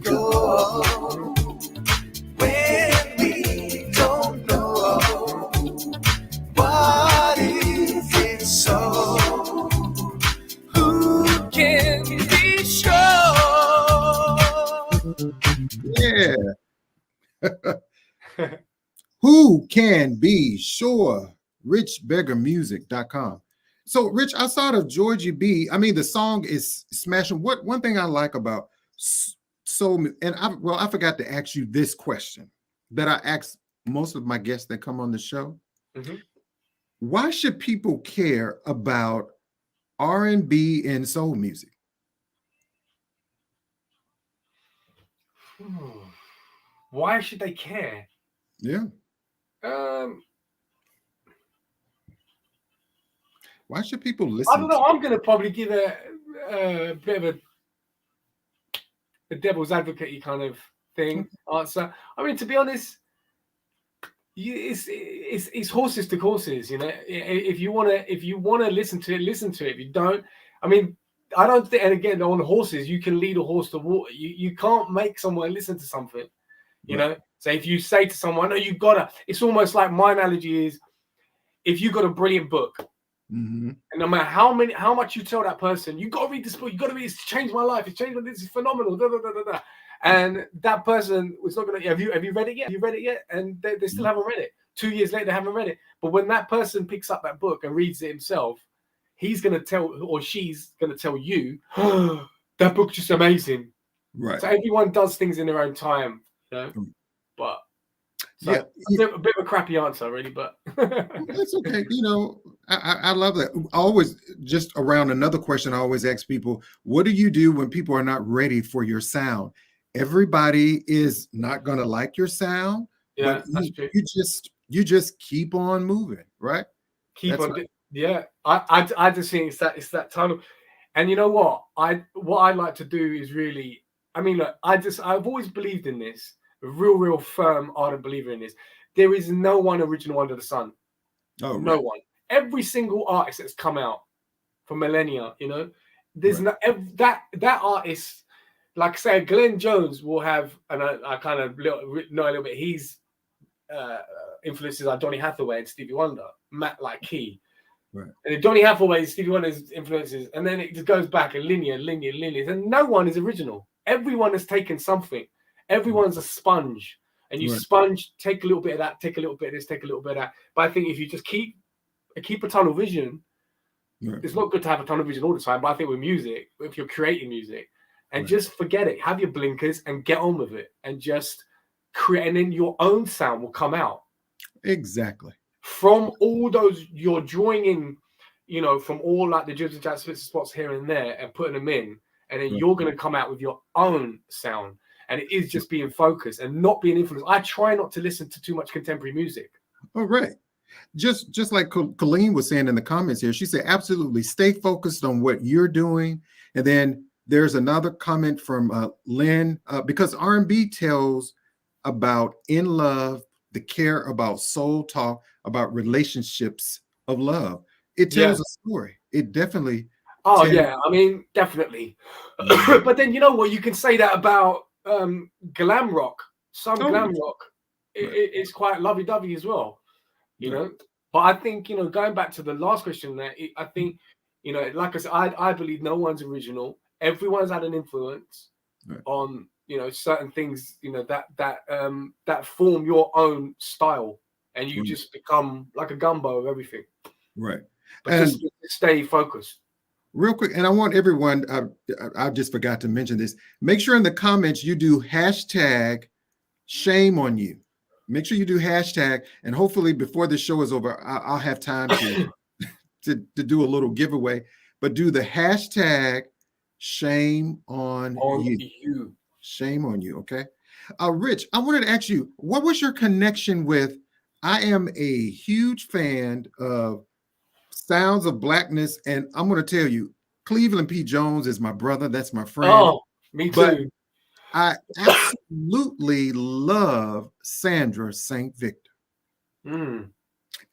go when we don't know what is it so. Who can be sure? Yeah. Who can be sure? richbeggarmusic.com. So, Rich, outside of Georgie B, I mean, the song is smashing. What one thing I like about soul, and I forgot to ask you this question that I ask most of my guests that come on the show. Mhm. Why should people care about R&B and soul music? Why should they care? Yeah. Why should people listen? I don't know. I'm going to probably give a bit of a devil's advocate kind of thing answer. I mean, to be honest, it's horses to courses. You know, if you want to listen to it, listen to it. If you don't, I mean, I don't think. And again, on horses, you can lead a horse to water. You can't make someone listen to something. You know. So if you say to someone, "No, you've got to," it's almost like my analogy is, if you got a brilliant book. Mm-hmm. And no matter how much you tell that person, you got to read this book, you got to read it's changed my life, it's changed my, this is phenomenal, da, da, da, da, da. And that person was not gonna, have you read it yet? Have you read it yet? And they still haven't read it. 2 years later, they haven't read it. But when that person picks up that book and reads it himself, he's gonna tell, or she's gonna tell you, oh, that book's just amazing. Right. So everyone does things in their own time, you know. But so yeah, a bit of a crappy answer, really, but that's okay. You know, I love that. I always, just around another question, I always ask people, what do you do when people are not ready for your sound? Everybody is not going to like your sound. Yeah, but you just keep on moving, right? Keep on. Yeah, I just think it's that tunnel. And you know what I like to do is really, I mean, look, I've always believed in this. A real firm ardent believer in this. There is no one original under the sun. Oh, no right. one. Every single artist that's come out for millennia, you know, there's no that artist. Like say, Glenn Jones will have, and I kind of know a little bit. He's influences like Donny Hathaway and Stevie Wonder, Matt like Key. Right. And then Donny Hathaway, Stevie Wonder's influences, and then it just goes back and linear, and no one is original. Everyone has taken something. Everyone's a sponge, and you sponge, take a little bit of that, take a little bit of this, take a little bit of that. But I think if you just keep a tunnel vision, it's not good to have a tunnel vision all the time. But I think with music, if you're creating music, and just forget it, have your blinkers and get on with it, and just create, and then your own sound will come out. Exactly. From all those you're drawing in, you know, from all like the jibs and jazz spots here and there, and putting them in, and then you're going to come out with your own sound. And it is just being focused and not being influenced. I try not to listen to too much contemporary music. Oh, right. Just like Colleen was saying in the comments here, she said, absolutely, stay focused on what you're doing. And then there's another comment from Lynn, because R&B tells about in love, the care about soul talk, about relationships of love. It tells a story. It definitely. Oh, yeah. I mean, definitely. But then, you know what? You can say that about glam rock. Glam rock it's quite lovey-dovey as well, you know. But I think, you know, going back to the last question there, I think, you know, like I said, I believe no one's original. Everyone's had an influence on, you know, certain things, you know, that form your own style, and you just become like a gumbo of everything. Right. But just stay focused. Real quick, and I want everyone, I just forgot to mention this. Make sure in the comments you do hashtag shame on you. Make sure you do hashtag, and hopefully before the show is over, I'll have time to do a little giveaway. But do the hashtag shame on you. Shame on you, okay? Rich, I wanted to ask you, what was your connection with, I am a huge fan of Sounds of Blackness, and I'm going to tell you, Cleveland P. Jones is my brother. That's my friend. Oh, me too. But I absolutely love Sandra St. Victor. Mm.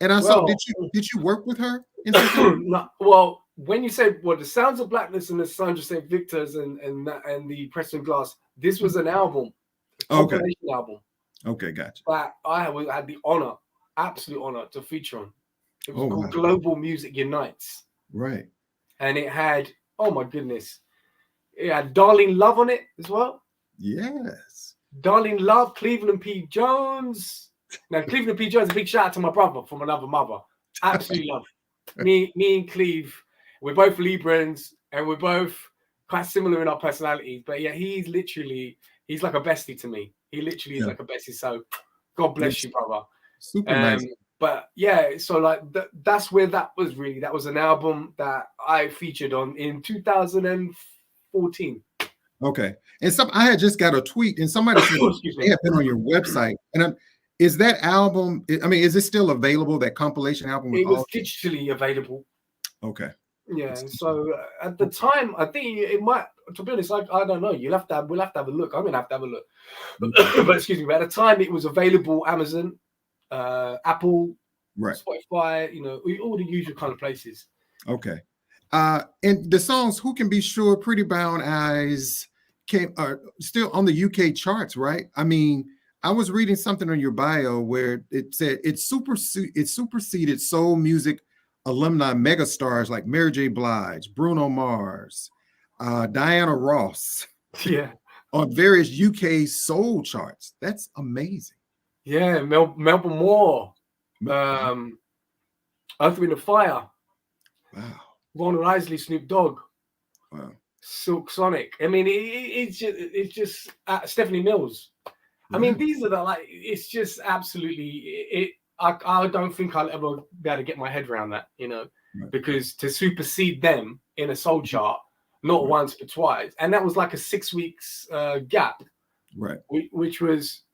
And I saw, did you work with her? No, well, when you say the Sounds of Blackness and the Sandra St. Victor's and the Preston Glass, this was an album, a compilation album. Okay, gotcha. That I had the honor, absolute honor, to feature on. It was called Global Music Unites. Right. And it had, oh my goodness, it had Darlene Love on it as well. Yes. Darlene Love, Cleveland P. Jones. Now, Cleveland P. Jones, a big shout out to my brother from another mother. Absolutely love. Me and Cleve, we're both Librans, and we're both quite similar in our personalities. But yeah, he's like a bestie to me. He literally is like a bestie. So God bless you, brother. Super nice. But yeah, so like that's where that was an album that I featured on in 2014. Okay. And I had just got a tweet, and somebody said they have been on your website. And is that album, I mean, is it still available, that compilation album? It was digitally available. Okay. Yeah. So at the time, I think it might, to be honest, I don't know. We'll have to have a look. I'm going to have a look. But excuse me, but at the time it was available, Amazon, Apple, right, Spotify, all the usual kind of places. Okay. And the songs "Who Can Be Sure," "Pretty Brown Eyes" are still on the UK charts, right? I mean, I was reading something on your bio where it said it superseded soul music alumni megastars like Mary J. Blige, Bruno Mars, Diana Ross. Yeah. On various UK soul charts. That's amazing. Yeah, Melbourne Moore, Earth, Wind and Fire. Wow. Ronald Isley, Snoop Dogg. Wow. Silk Sonic. I mean, it's just Stephanie Mills. I mean, these are it's just absolutely I don't think I'll ever be able to get my head around that, because to supersede them in a soul chart, not once but twice, and that was like a 6 weeks gap, right? Which was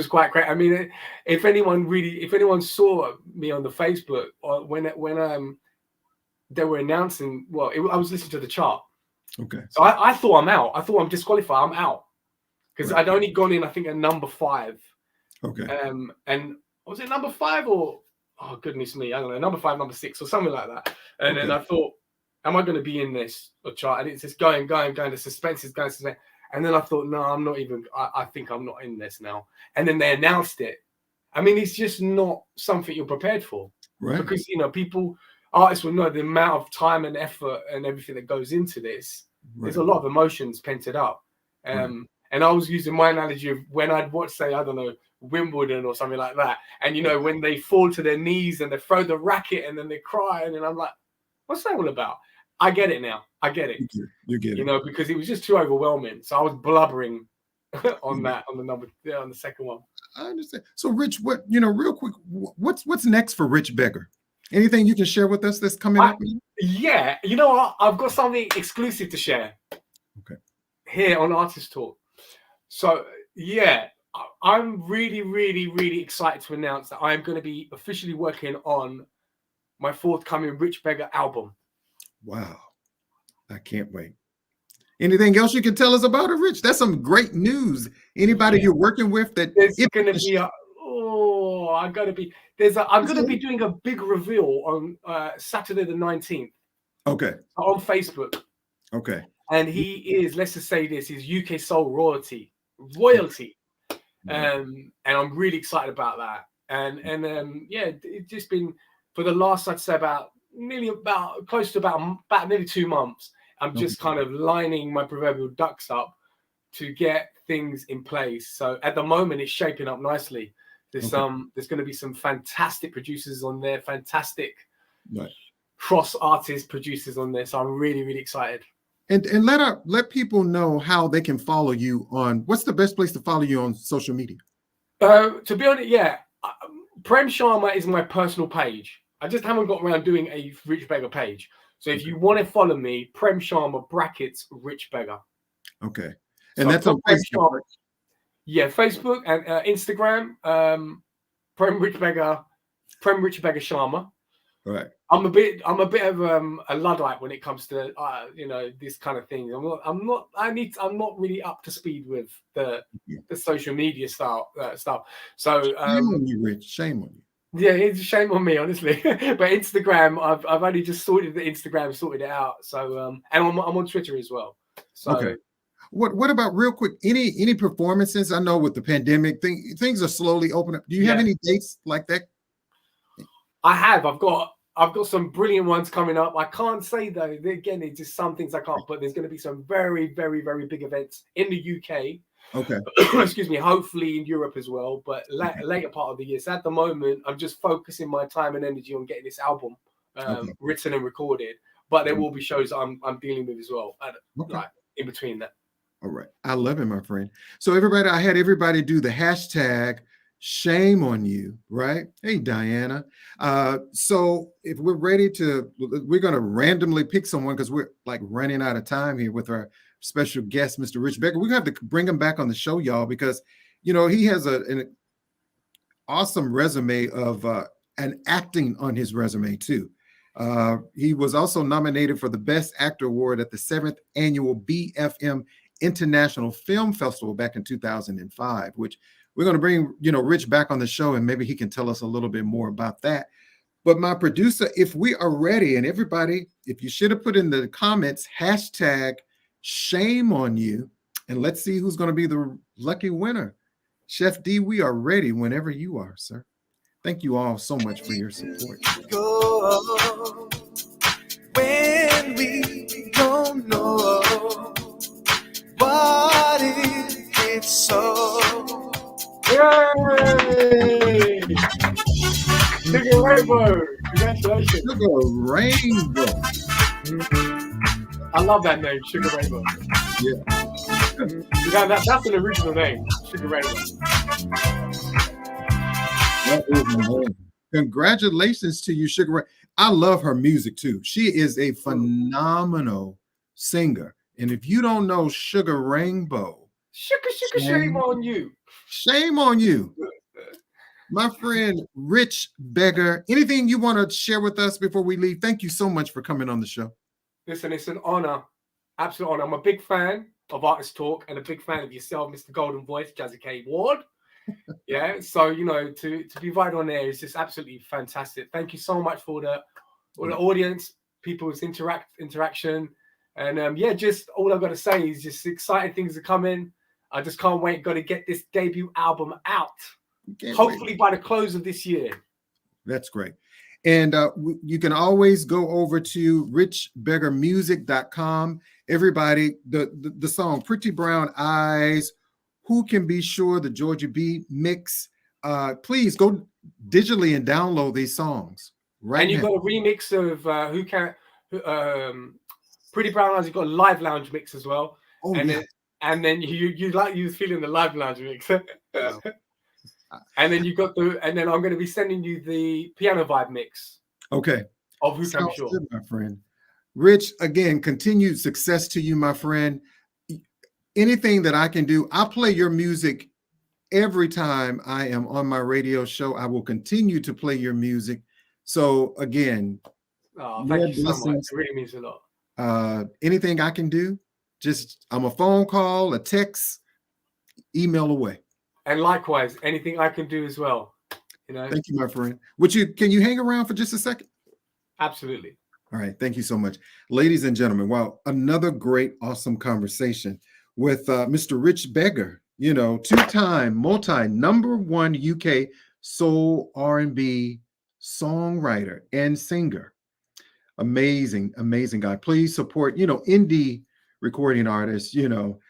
quite great. I mean, if anyone saw me on the Facebook or when they were announcing, I was listening to the chart. Okay. So I thought I'm out. I thought I'm disqualified. I'm out because I'd only gone in, I think, at number 5. Okay. And was it number 5 or goodness me, I don't know, number 5, number 6 or something like that. And then I thought, am I going to be in this chart? And it's just going. The suspense is going. And then I thought, no, I'm not even. I think I'm not in this now. And then they announced it. I mean, it's just not something you're prepared for, right? Because artists will know the amount of time and effort and everything that goes into this. Right. There's a lot of emotions painted up. And I was using my analogy of when I'd watch, say, I don't know, Wimbledon or something like that. And when they fall to their knees and they throw the racket and then they cry, and then I'm like, what's that all about? I get it now. I get it. You get it. Because it was just too overwhelming. So I was blubbering on the second one. I understand. So, Rich, real quick, what's next for Rich Beggar? Anything you can share with us that's coming up? Yeah, I've got something exclusive to share. Okay. Here on Artist Talk. So, yeah, I'm really, really, really excited to announce that I'm going to be officially working on my forthcoming Rich Beggar album. Wow. I can't wait. Anything else you can tell us about it, Rich? That's some great news. Anybody you're working with that there's going to be I'm going to be doing a big reveal on Saturday the 19th. Okay. On Facebook. Okay. And he is, let's just say this, he's UK soul royalty. And I'm really excited about that. And it's just been for the last, I'd say close to nearly 2 months. I'm just kind of lining my proverbial ducks up to get things in place. So at the moment, it's shaping up nicely. There's going to be some fantastic producers on there, fantastic cross artist producers on there. So I'm really, really excited. And let people know how they can follow you on. What's the best place to follow you on social media? To be honest, PREM SHARMA is my personal page. I just haven't got around doing a Rich Beggar page. So if you want to follow me, PREM SHARMA /Rich Beggar. Okay. And so that's on Facebook. Yeah, Facebook and Instagram, PREM Rich Beggar, PREM Rich Beggar Sharma. Right. I'm a bit of a Luddite when it comes to you know, this kind of thing. I'm not really up to speed with the social media stuff. So shame on you, Rich. Shame on you. Yeah, it's a shame on me, honestly. But Instagram, I've only just sorted it out. So and I'm on Twitter as well. So okay. What about, real quick, any performances? I know with the pandemic things are slowly opening up. Do you have any dates like that? I have. I've got some brilliant ones coming up. I can't say though. Again, it's just some things I can't. But there's going to be some very, very, very big events in the UK. Okay. Excuse me. Hopefully in Europe as well, but later part of the year. So at the moment, I'm just focusing my time and energy on getting this album written and recorded. But there will be shows I'm dealing with as well, like in between that. All right. I love it, my friend. So everybody, I had everybody do the hashtag shame on you, right? Hey, Diana. So if we're ready to, we're going to randomly pick someone because we're like running out of time here with our special guest, Mr. Rich Beggar. We're going to have to bring him back on the show, y'all, because, you know, he has an awesome resume of and acting on his resume too. He was also nominated for the Best Actor Award at the 7th Annual BFM International Film Festival back in 2005, which we're going to bring, you know, Rich back on the show, and maybe he can tell us a little bit more about that. But my producer, if we are ready, and everybody, if you should have put in the comments, hashtag shame on you, and let's see who's going to be the lucky winner. Chef D, we are ready whenever you are, sir. Thank you all so much for your support. Go when we don't know what is it so. Yay! Sugar Rainbow! Congratulations. Sugar Rainbow. I love that name, Sugar Rainbow. Yeah. That's an original name, Sugar Rainbow. That is amazing. Congratulations to you, Sugar Ray. I love her music too. She is a phenomenal singer. And if you don't know Sugar Rainbow, shame on you. Shame on you. My friend Rich Beggar, anything you want to share with us before we leave? Thank you so much for coming on the show. Listen, it's an honor, absolute honor. I'm a big fan of Artist Talk and a big fan of yourself, Mr. Golden Voice, Jazzie K Ward. Yeah, so you know, to be invited on there is just absolutely fantastic. Thank you so much for the audience, people's interaction, and yeah, just all I've got to say is just exciting things are coming. I just can't wait. Got to get this debut album out, hopefully by the close of this year. That's great. And you can always go over to richbeggarmusic.com. Everybody, the song Pretty Brown Eyes, Who Can Be Sure, the Georgia B mix. Please go digitally and download these songs right and you've now. got a remix of Pretty Brown Eyes. You've got a live lounge mix as well. Oh, and then you was feeling the live lounge mix. And then you got and then I'm going to be sending you the piano vibe mix. Okay. Of Who Can Be Sure. Good, my friend. Rich, again, continued success to you, my friend. Anything that I can do, I'll play your music every time I am on my radio show. I will continue to play your music. So again, thank you so much. It really means a lot. Anything I can do, just I'm a phone call, a text, email away. And likewise, anything I can do as well. You know. Thank you, my friend. Can you hang around for just a second? Absolutely. All right. Thank you so much. Ladies and gentlemen, wow, another great, awesome conversation with Mr. Rich Beggar, you know, two-time multi-number-one UK soul R&B songwriter and singer. Amazing, amazing guy. Please support, you know, indie recording artists, you know,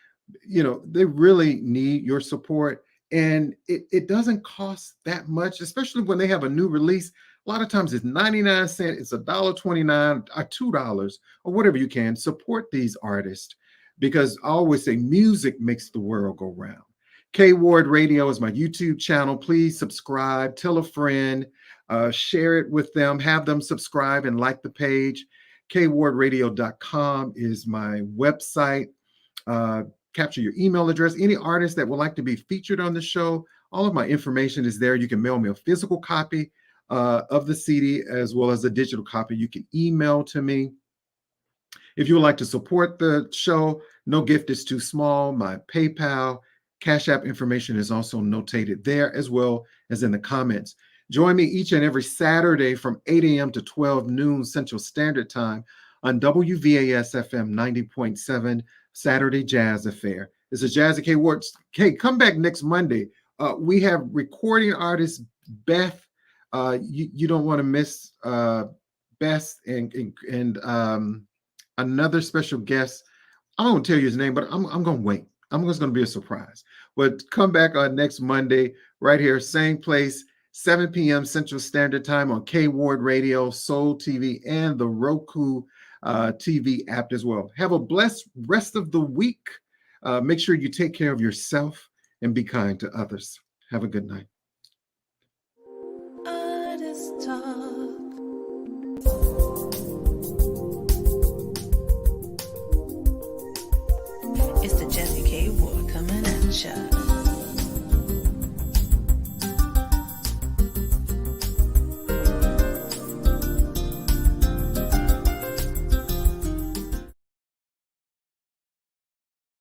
they really need your support. And it doesn't cost that much, especially when they have a new release. A lot of times it's 99 cents, it's $1.29 or $2 or whatever you can. Support these artists because I always say music makes the world go round. K Ward Radio is my YouTube channel. Please subscribe, tell a friend, share it with them, have them subscribe and like the page. kwardradio.com is my website. Capture your email address. Any artist that would like to be featured on the show, all of my information is there. You can mail me a physical copy of the CD as well as a digital copy. You can email to me. If you would like to support the show, no gift is too small. My PayPal, Cash App information is also notated there as well as in the comments. Join me each and every Saturday from 8 a.m. to 12 noon Central Standard Time on WVAS FM 90.7 Saturday Jazz Affair. This is Jazzie K. Ward. Hey, come back next Monday. We have recording artist Beth. You don't want to miss Beth and another special guest. I won't tell you his name, but I'm going to wait. I'm just going to be a surprise. But come back on next Monday right here, same place, 7 p.m. Central Standard Time on K Ward Radio, Soul TV, and the Roku TV app as well. Have a blessed rest of the week. Make sure you take care of yourself and be kind to others. Have a good night. Artist Talk. It's the Jazzie K. Ward coming at ya.